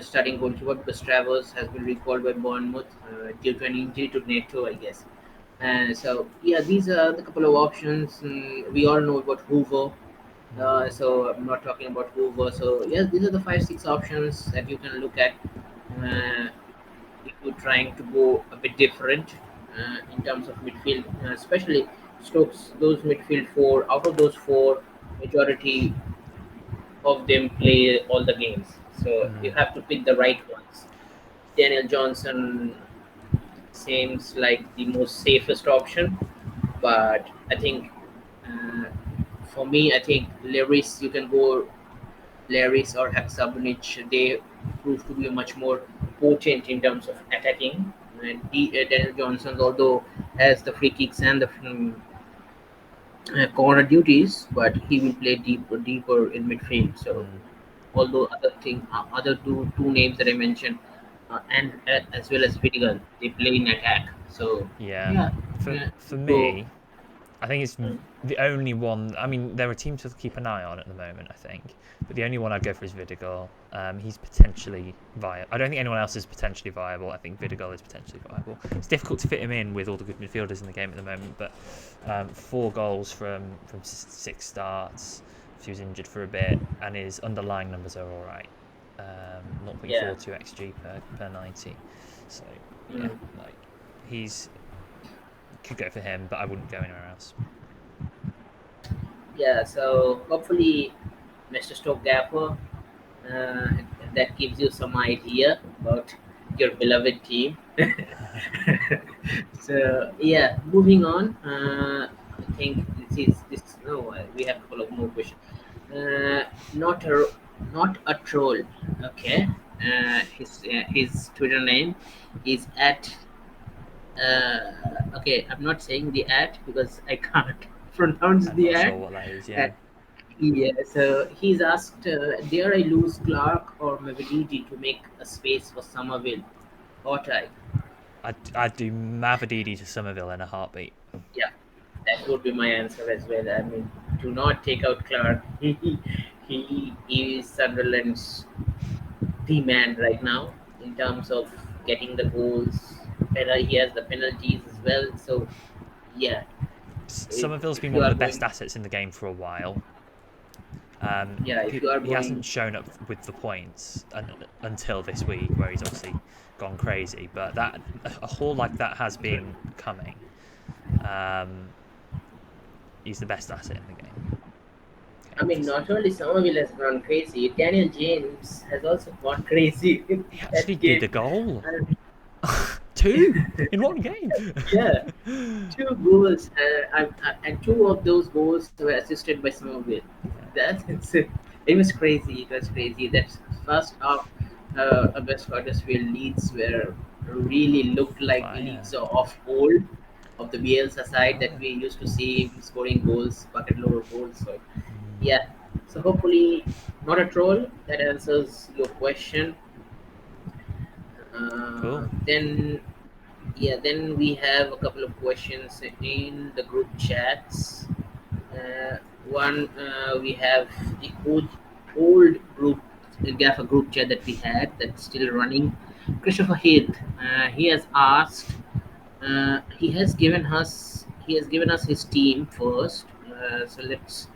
starting goalkeeper because Travers has been recalled by Bournemouth due to an injury to Neto, I guess. And so, yeah, these are the couple of options. We all know about Hoover, so I'm not talking about Hoover. So, yes, these are the 5 6 options that you can look at. Uh, if you're trying to go a bit different in terms of midfield, especially Stokes, those midfield four, out of those four, majority of them play all the games. So you Mm, have to pick the right ones. Daniel Johnson seems like the most safest option, but I think uh, for me, I think Lewis, you can go Laris or Haksabunic, they prove to be much more potent in terms of attacking. And Daniel Johnson, although has the free kicks and the corner duties, but he will play deeper in midfield. So, mm. although other two names that I mentioned, and as well as Vidigal, they play in attack. So, Yeah. yeah, For go. me, I think it's the only one. I mean, there are teams to keep an eye on at the moment, I think, but the only one I'd go for is Vidigal. He's potentially viable. I don't think anyone else is potentially viable. I think Vidigal is potentially viable. It's difficult to fit him in with all the good midfielders in the game at the moment, but 4 goals from 6 starts. He was injured for a bit, and his underlying numbers are all right. Yeah. 0.42 xG per 90. So yeah, Mm. like he's could go for him, but I wouldn't go anywhere else. Yeah, so hopefully, Mr. Stoke Gaffr, uh, that gives you some idea about your beloved team. So yeah, moving on. I think this. No, we have a couple of more questions. Not a troll. Okay. His Twitter name is at. Okay, I'm not saying the at because I can't pronounce I'm the not sure at. what that is. Uh, Yeah, yeah, so he's asked, dare I lose Clark or Mavididi to make a space for Somerville or type? I'd do Mavadidi to Somerville in a heartbeat. Yeah, that would be my answer as well. I mean, do not take out Clark. He is Sunderland's the man right now in terms of getting the goals. He has the penalties as well. So, yeah, Somerville's if been you one of are the best going, assets in the game for a while. yeah, if you are He hasn't going, shown up with the points until this week, where he's obviously gone crazy. But that a haul like that has been coming. Um, he's the best asset in the game. I Okay, mean, just not only Somerville has gone crazy, Daniel James has also gone crazy in he actually that did a game. goal. And, Two in one game. yeah, 2 goals, and 2 of those goals were assisted by Somerville. Yeah, That's it. It was crazy. It was crazy. That first half, West Huddersfield Leeds were really looked like the fire. Leeds of old, of the Bielsa side that Oh. we used to see him scoring goals, bucket load of goals. So Mm, yeah, so hopefully not a troll. That answers your question. cool. Then yeah, then we have a couple of questions in the group chats. One we have the old group Gaffer group chat that we had that's still running. Christopher Heath, he has asked. He has given us his team first. So let's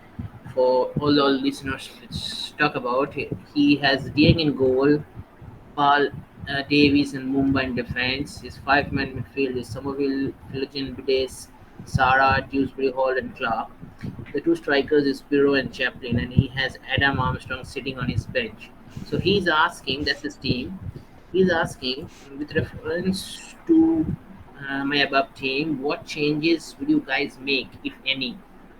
for all our listeners, let's talk about it. He has Dieng in goal, Paul Davies and Mumbai in defense. His five-man midfield is Somerville, Philogene Bides, Sara, Dewsbury Hall, and Clark. The two strikers is Spiro and Chaplin, and he has Adam Armstrong sitting on his bench. So he's asking, that's his team. He's asking, with reference to my above team, what changes will you guys make, if any,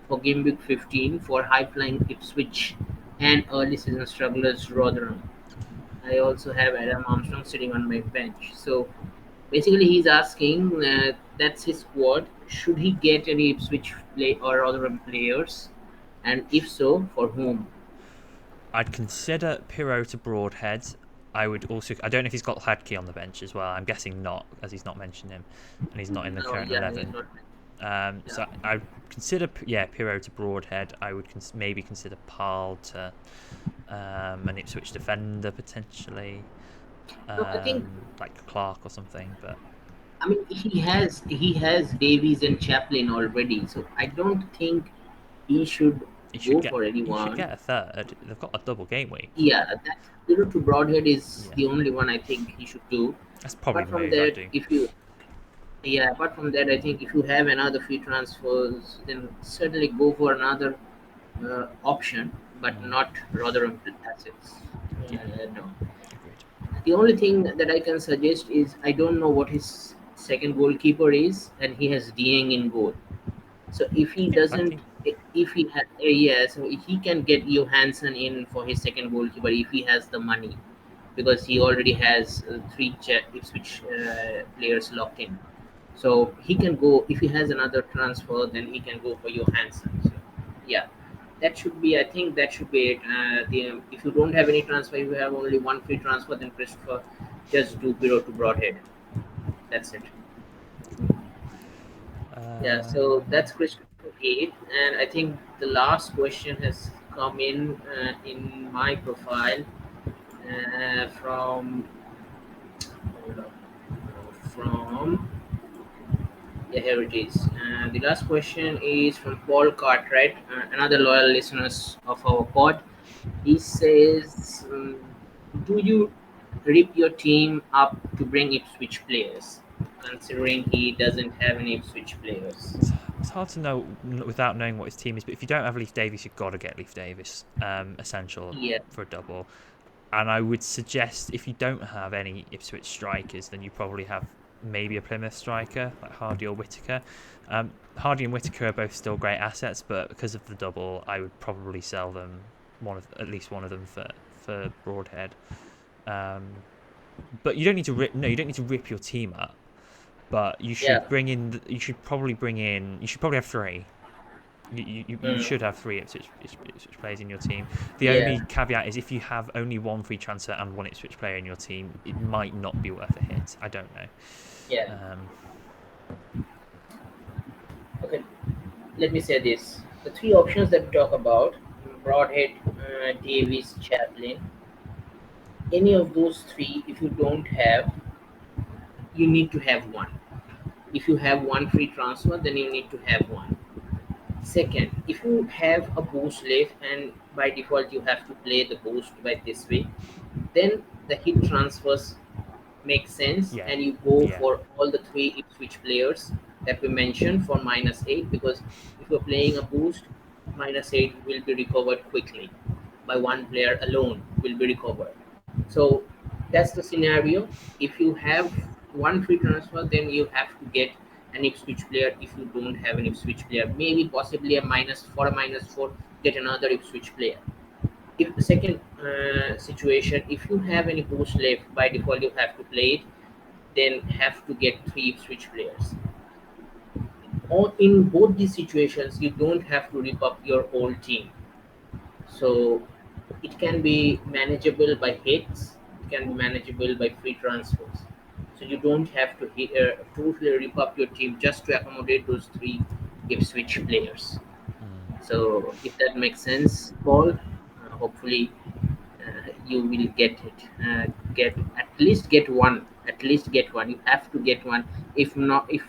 for Game Week 15 for high flying Ipswich and early season strugglers Rotherham? I also have Adam Armstrong sitting on my bench. So basically, he's asking that's his squad. Should he get any Ipswich play or other players? And if so, for whom? I'd consider Piro to Broadhead. I would also. I don't know if he's got Hadke on the bench as well. I'm guessing not, as he's not mentioned him, and he's not in the No, current yeah, he's 11. not. So Yeah. I consider Pirro to Broadhead. I would maybe consider Parl to an Ipswich defender potentially, No, I think. like Clark or something. But I mean, he has Davies and Chaplin already, so I don't think he should go for he should anyone. get a third. They've got a double game week. Yeah, that Hero to Broadhead is Yeah, the only one I think he should do. that's probably Apart the from move I'd that, do. if you yeah, apart from that, I think if you have another free transfers, then certainly go for another option, but Mm, not Rotherham assets. yeah, No. agreed. The only thing that I can suggest is I don't know what his second goalkeeper is, and he has Dieng in goal. So if he Yeah, doesn't, Blackie. if he yeah, so he can get Johansson in for his second goalkeeper if he has the money, because he already has three Ipswich players locked in. So he can go if he has another transfer, then he can go for Johansson. So yeah, that should be. I think that should be it. If you don't have any transfer, if you have only one free transfer, then Christopher just do Biro to Broadhead. That's it. Cool. Yeah, so Um, that's question 8, and I think the last question has come in my profile from hold on, from yeah, here it is. The last question is from Paul Cartwright, another loyal listeners of our pod. He says, "Do you rip your team up to bring Ipswich players, considering he doesn't have any Ipswich players?" it's hard to know without knowing what his team is, but if you don't have Leif Davis, you've got to get Leif Davis. Essential Yeah, for a double. And I would suggest if you don't have any Ipswich strikers, then you probably have maybe a Plymouth striker like Hardy or Whittaker. Hardy and Whittaker are both still great assets, but because of the double, I would probably sell them at least one of them for Broadhead. Um, but you don't need to rip. No, you don't need to rip your team up. But you should yeah. bring in. You should probably bring in. You should probably have three. You Mm. should have three Ipswich players in your team. The Yeah, only caveat is if you have only one free transfer and one Ipswich player in your team, it might not be worth a hit. I don't know. yeah. Um, Okay, let me say this. The three options that we talk about, Broadhead, Davies, Chaplin, any of those three, if you don't have, you need to have one. If you have one free transfer, then you need to have one. Second, if you have a boost left and by default you have to play the boost by this way, then the hit transfers make sense yeah, and you go yeah, for all the three Ipswich players that we mentioned for -8, because if you're playing a boost, -8 will be recovered quickly by one player alone will be recovered. So that's the scenario. If you have one free transfer, then you have to get an Ipswich player. If you don't have an Ipswich player, maybe possibly a minus for a -4, get another Ipswich player. If the second situation, if you have any boost left, by default you have to play it, then have to get three Ipswich players. Or in both these situations, you don't have to rip up your whole team. So it can be manageable by hits, it can be manageable by free transfers. So you don't have to totally rip up your team just to accommodate those three Ipswich players. mm, So if that makes sense, Paul, hopefully you will get it. Get at least get one. At least get one. You have to get one. If not, if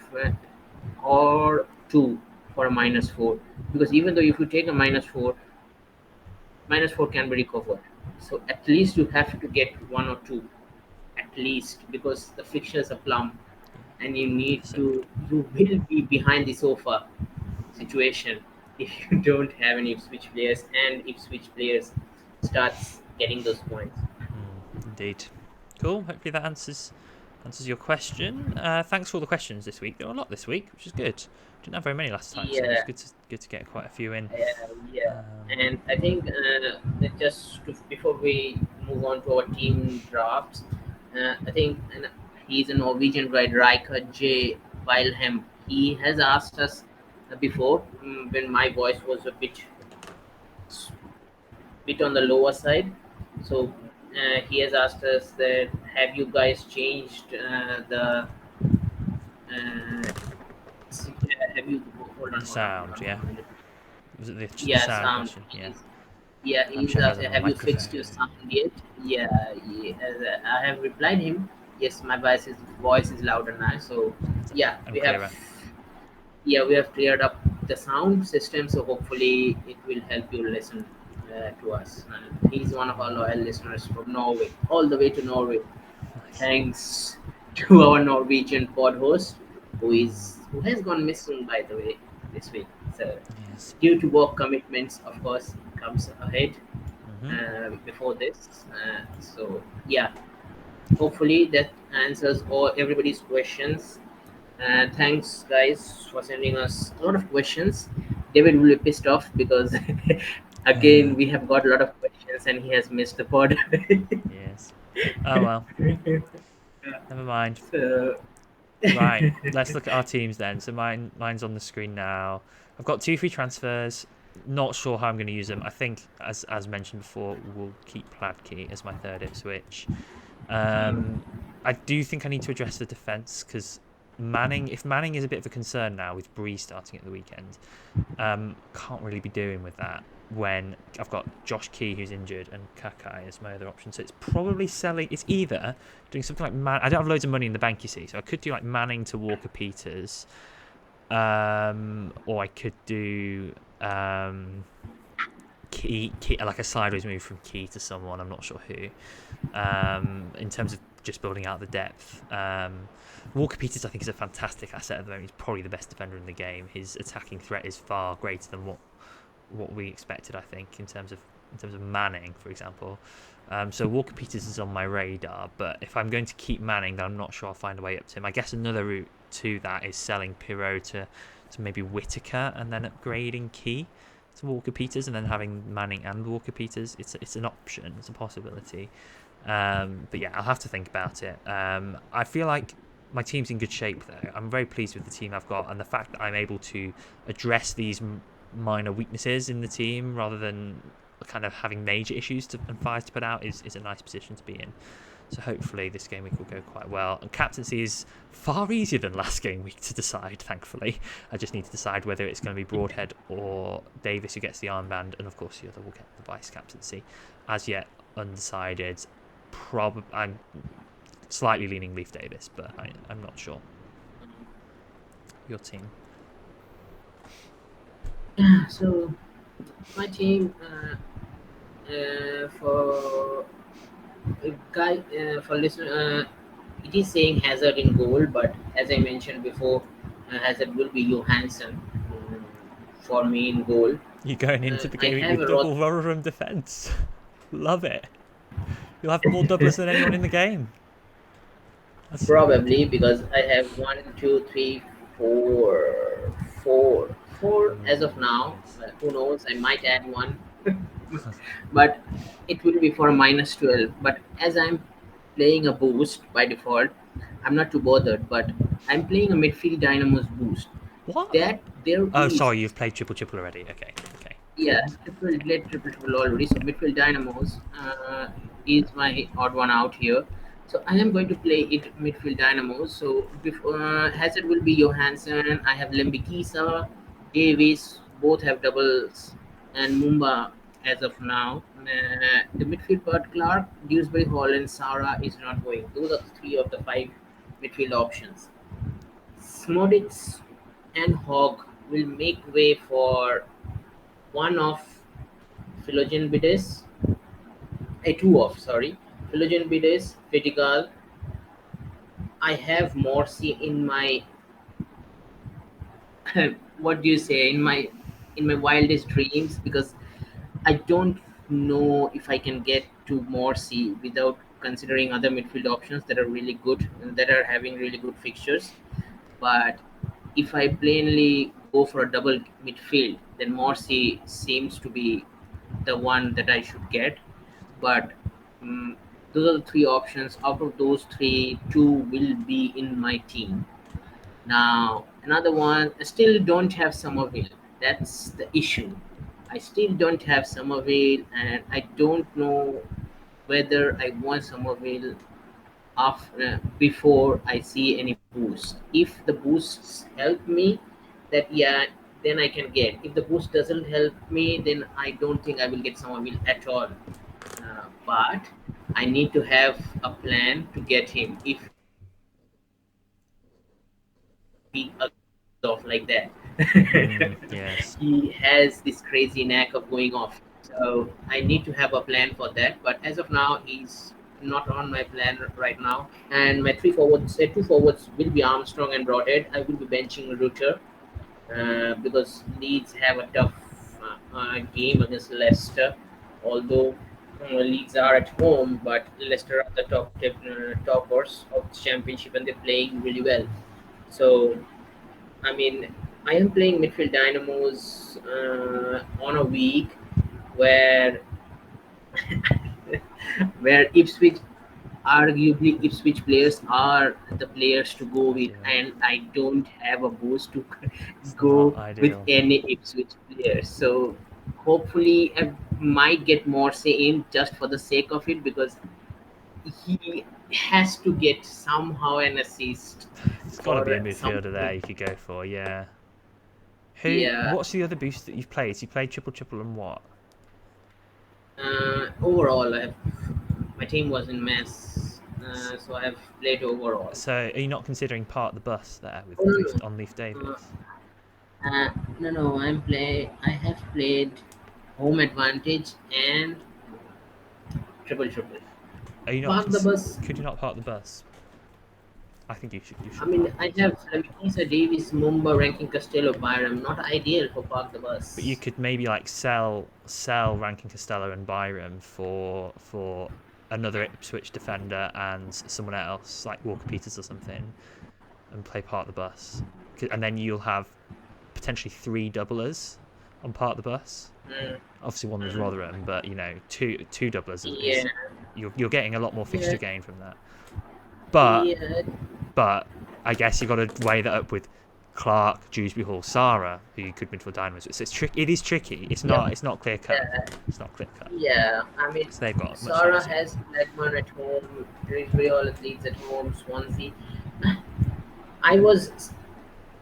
or two for a -4. Because even though if you take a -4, -4 can be recovered. So at least you have to get one or two, at least, because the fixtures are plumb, yeah, and you need episode. to. You will be behind the sofa situation if you don't have any Ipswich players, and Ipswich players starts getting those points. Indeed. Cool. Hopefully that answers your question. Thanks for all the questions this week. There were a lot this week, which is good. Didn't have very many last time, so it's Yeah, good to get quite a few in. yeah, Um, and I think before we move on to our team drafts, I think he's a Norwegian guy, Riker J. Wilhelm. He has asked us before, when my voice was a bit on the lower side. So, he has asked us that have you guys changed uh, have you The hold sound, on yeah. 1 minute. Was it the Yeah, sound sound. question? Yeah. Yeah, I'm he's sure he has it on the have you fixed your microphone. sound yet? Yeah, I have replied him. Yes, my voice is louder now. So yeah, And clearer. we have cleared up the sound system. So hopefully it will help you listen to us. And he's one of our Mm, loyal listeners from Norway, all the way to Norway. nice. Thanks to our Norwegian pod host, Mm, who has gone missing by the way this week. So yes. due to work commitments, of course, comes ahead Hmm. before this. So yeah, hopefully that answers all everybody's questions. Thanks guys for sending us a lot of questions. David will be pissed off because again we have got a lot of questions and he has missed the pod. Yes. Oh well. Never mind. So Right. Let's look at our teams then. So mine's on the screen now. I've got two free transfers. Not sure how I'm going to use them. I think, as mentioned before, we'll keep Pladkey as my third Ipswich. I do think I need to address the defence because if Manning is a bit of a concern now with Bree starting at the weekend, can't really be doing with that when I've got Josh Key who's injured and Kakai as my other option. So it's probably selling. It's either doing something like I don't have loads of money in the bank, you see, so I could do like Manning to Walker Peters, or I could do Key like a sideways move from Key to someone. I'm not sure who. In terms of just building out the depth. Walker Peters, I think, is a fantastic asset at the moment. He's probably the best defender in the game. His attacking threat is far greater than what we expected. I think in terms of Manning, for example. So Walker Peters is on my radar, but if I'm going to keep Manning, then I'm not sure I'll find a way up to him. I guess another route to that is selling Pirot to maybe Whitaker and then upgrading Key to Walker Peters and then having Manning and Walker Peters. It's an option. It's a possibility. But yeah, I'll have to think about it. I feel like my team's in good shape though. I'm very pleased with the team I've got and the fact that I'm able to address these minor weaknesses in the team rather than kind of having major issues and fires to put out is a nice position to be in. So hopefully this game week will go quite well. And captaincy is far easier than last game week to decide, thankfully. I just need to decide whether it's going to be Broadhead or Davis who gets the armband, and of course the other will get the vice captaincy. As yet, undecided. I'm slightly leaning Leaf Davis, but I'm not sure. Your team. so my team for guy for listener, it is saying Hazard in goal, but as I mentioned before, Hazard will be Johansson for me in goal. You're going into the I game week have with a double Rotherham defence. Love it. You'll have more doublers than anyone in the game. That's so good. probably because I have one, two, three, four as of Ooh, now. yes. Who knows? I might add one, but it will be for -12. But as I'm playing a boost by default, I'm not too bothered. But I'm playing a midfield Dynamo's boost. What? That there Oh, is, sorry, you've played triple triple already. Okay, okay. yeah, triple triple already. So midfield Dynamos is my odd one out here. So I am going to play it midfield Dynamos. So before Hazard will be Johansson. I have Lembikisa, Davis, both have doubles, and Mumba as of now. The midfield part Clark, Dewsbury Hall, and Sara is not going. Those are three of the five midfield options. Smodix and Hogg will make way for one of Philogen Bides, a two of sorry, Philogen Bides, Fetigal. I have Morsi in my what do you say in my wildest dreams because I don't know if I can get to Morsi without considering other midfield options that are really good and that are having really good fixtures. But if I plainly go for a double midfield, then Morsi seems to be the one that I should get. But um, those are the three options. Out of those three, two will be in my team. Now, another one, I still don't have Somerville. That's the issue. I still don't have Somerville, and I don't know. whether I want Somerville after before I see any boost. If the boosts help me, that yeah, then I can get. If the boost doesn't help me, then I don't think I will get Somerville at all. But I need to have a plan to get him. If he goes off like that, Yes. he has this crazy knack of going off. So I need to have a plan for that. But as of now, he's not on my plan right now. And my two forwards will be Armstrong and Broadhead. I will be benching Rooter because Leeds have a tough game against Leicester. Although Leeds are at home, but Leicester are the toppers of the championship and they're playing really well. So I mean, I am playing midfield dynamos on a week where where Ipswich, arguably Ipswich players are the players to go with, Yeah. and I don't have a boost to It's not go with ideal. any Ipswich players. So hopefully, I might get more say in just for the sake of it because he has to get somehow an assist It's got to be a or midfielder there something. you could go for. Yeah. Who? Yeah. What's the other boost that you've played? You played triple triple and what? Overall, my team was in mess, so I have played overall. So are you not considering part of the bus there with Oh, no, Leaf no. on Leaf Davis? No, no. I have played home advantage and triple triple. Are you not? Park the bus. Could you not park the bus? I think you should. You I should mean, park the I bus. have Lamisa Davis, Mumba, Ranking Costello, Byram. Not ideal for park the But you bus. could maybe like sell Rankin Costello and Byram for another Ipswich defender and someone else like Walker Peters or something, and play part of the bus. And then you'll have potentially 3 doublers on part of the bus. Mm, Obviously one was mm, Rotherham, but you know two doublers yeah, is you're getting a lot more yeah, fixture gain from that. But yeah, but I guess you've got to weigh that up with Clark, Dewsbury Hall, Sarah, who you could midfield dynamos. It is tricky. It's yep, not clear cut. yeah, It's not clear cut. yeah. I mean, So they've got much Sarah nicer. has Blackburn at home, Dewsbury Hall Leeds at home, Swansea. I was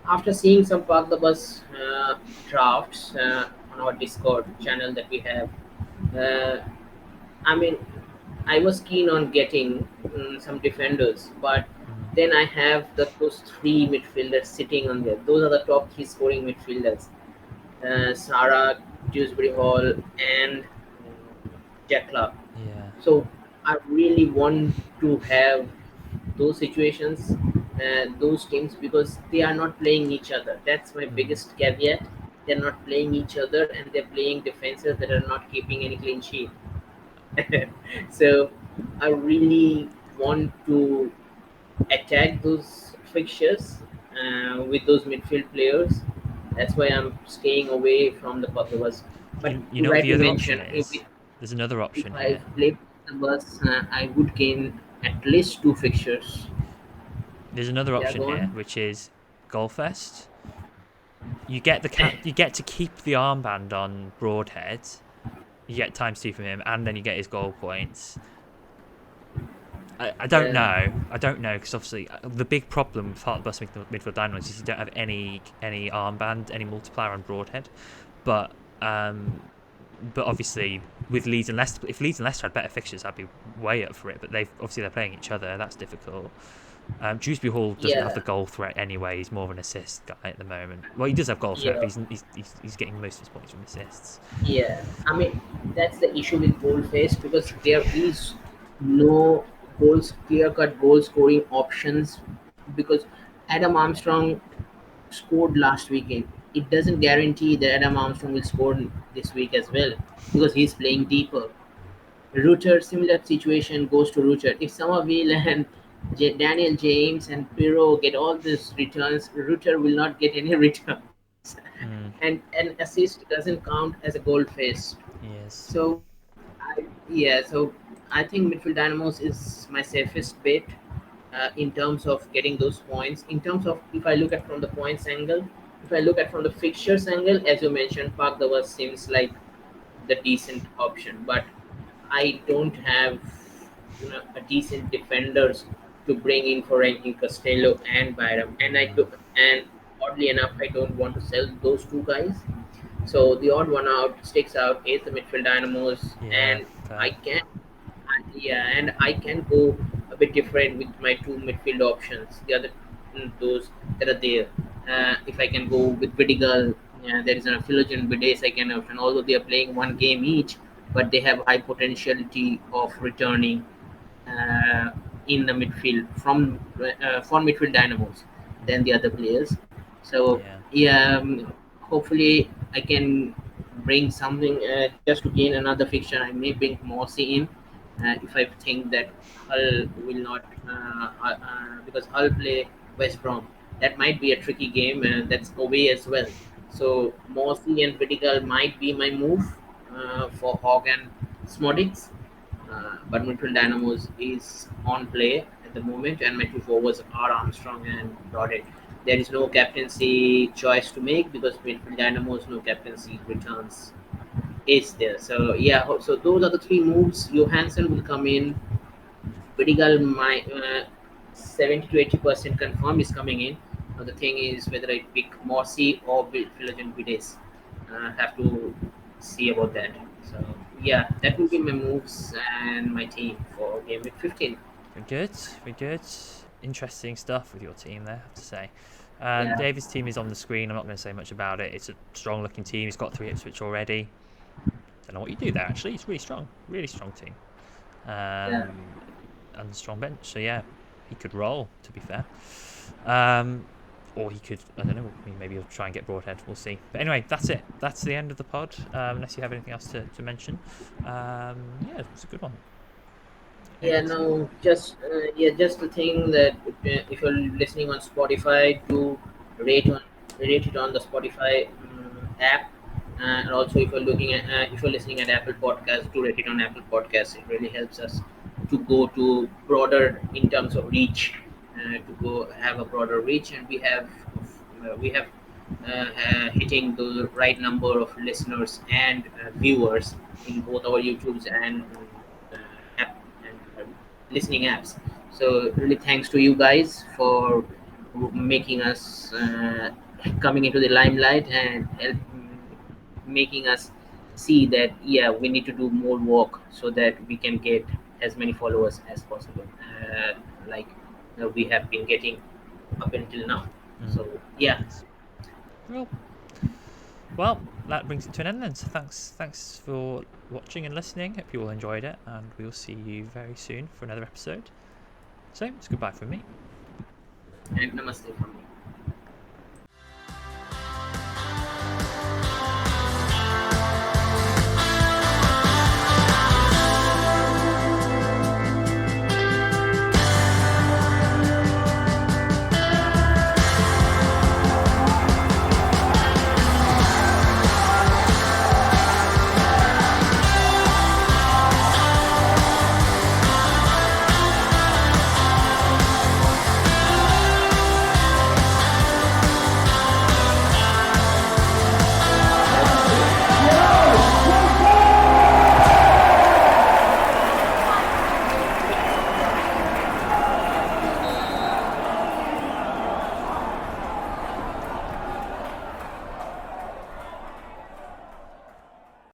after seeing some park the bus drafts on our Discord channel that we have. Uh, I mean, I was keen on getting some defenders, but Mm. then I have those three midfielders sitting on there. Those are the top three scoring midfielders: Sarah, Dewsbury Hall, and Jack Clark. Yeah. So I really want to have those situations, those teams, because they are not playing each other. That's my Mm. biggest caveat. They're not playing each other, and they're playing defenses that are not keeping any clean sheet. So I really want to attack those fixtures with those midfield players. That's why I'm staying away from the Pogba's. But You you know what the rightly other option mentioned, is? There's another if option I here. play the bus, I would gain at least two fixtures. There's another Yeah, option go here, on. which is Goalfest. You get to keep the armband on Broadhead. You get ×2 from him, and then you get his goal points. I don't Yeah, know. I don't know because obviously the big problem with part of the bus midfield dynamos is you don't have any armband, any multiplier on Broadhead. But obviously with Leeds and Leicester, if Leeds and Leicester had better fixtures, I'd be way up for it. But they're playing each other. That's difficult. Dewsbury Hall doesn't have the yeah, goal threat anyway. He's more of an assist guy at the moment. Well, he does have goal threat, yeah, but he's getting most of his points from assists. yeah. I mean, that's the issue with boldface because there is no clear-cut goal scoring options because Adam Armstrong scored last weekend. It doesn't guarantee that Adam Armstrong will score this week as well because he's playing deeper. Rooter, similar situation goes to Rooter. If Somerville and Daniel James and Pirro get all these returns, Rooter will not get any returns. Mm, And an assist doesn't count as a goal faced. yes. So, so I think midfield dynamos is my safest bet in terms of getting those points. In terms of if I look at from the points angle, if I look at from the fixtures angle, as you mentioned, Park the seems like the decent option. But I don't have a decent defenders to bring in for ranking Costello and Byram, and and oddly enough, I don't want to sell those two guys. So the odd one out sticks out is the midfield dynamos, Yeah, and I fair. can, yeah, and I can go a bit different with my two midfield options. The other those that are there. If I can go with Vidigal, there is an Philogen Bidet second option. Although they are playing one game each, but they have high potentiality of returning uh, in the midfield from midfield dynamos than the other players. So Yeah. yeah, hopefully I can bring something just to gain another fixture. I may bring Mossy in if I think that Hull will not because Hull play West Brom. That might be a tricky game, and that's away as well. So Mossy and Vidigal might be my move for Hog and Smodix. But midfield Dynamos is on play at the moment, and my two forwards are Armstrong and Broderick. There is no captaincy choice to make because midfield Dynamos no captaincy returns is there. So yeah, so those are the three moves. Johansson will come in. Vidigal, my 70 to 80% confirm is coming in. Now the thing is whether I pick Mossy or Philogen Bides. Have to see about that. So yeah, that will be Nice. my moves and my team for game week 15. Very good. Very good. Interesting stuff with your team there, I have to say. Yeah, David's team is on the screen. I'm not going to say much about it. It's a strong looking team. He's got 3 Ipswich already. Don't know what you do there, actually. It's really strong. Really strong team. yeah, And strong bench. So, yeah, he could roll, to be fair. Or he could, I don't know, maybe he'll try and get Broadhead. We'll see. But anyway, that's it. That's the end of the pod. Unless you have anything else to mention. Yeah, it's a good one. yeah. Excellent. No, just the thing that if you're listening on Spotify, do rate on rate it on the Spotify app. And also, if you're looking at if you're listening at Apple Podcasts, do rate it on Apple Podcasts. It really helps us to go to broader in terms of reach, to go have a broader reach, and we have hitting the right number of listeners and viewers in both our YouTubes and app and listening apps. So really, thanks to you guys for making us coming into the limelight and making us see that yeah we need to do more work so that we can get as many followers as possible like we have been getting up until now. So yeah, Nice. Well, that brings it to an end then. So thanks for watching and listening. Hope you all enjoyed it, and we'll see you very soon for another episode. So it's goodbye from me. and namaste from me.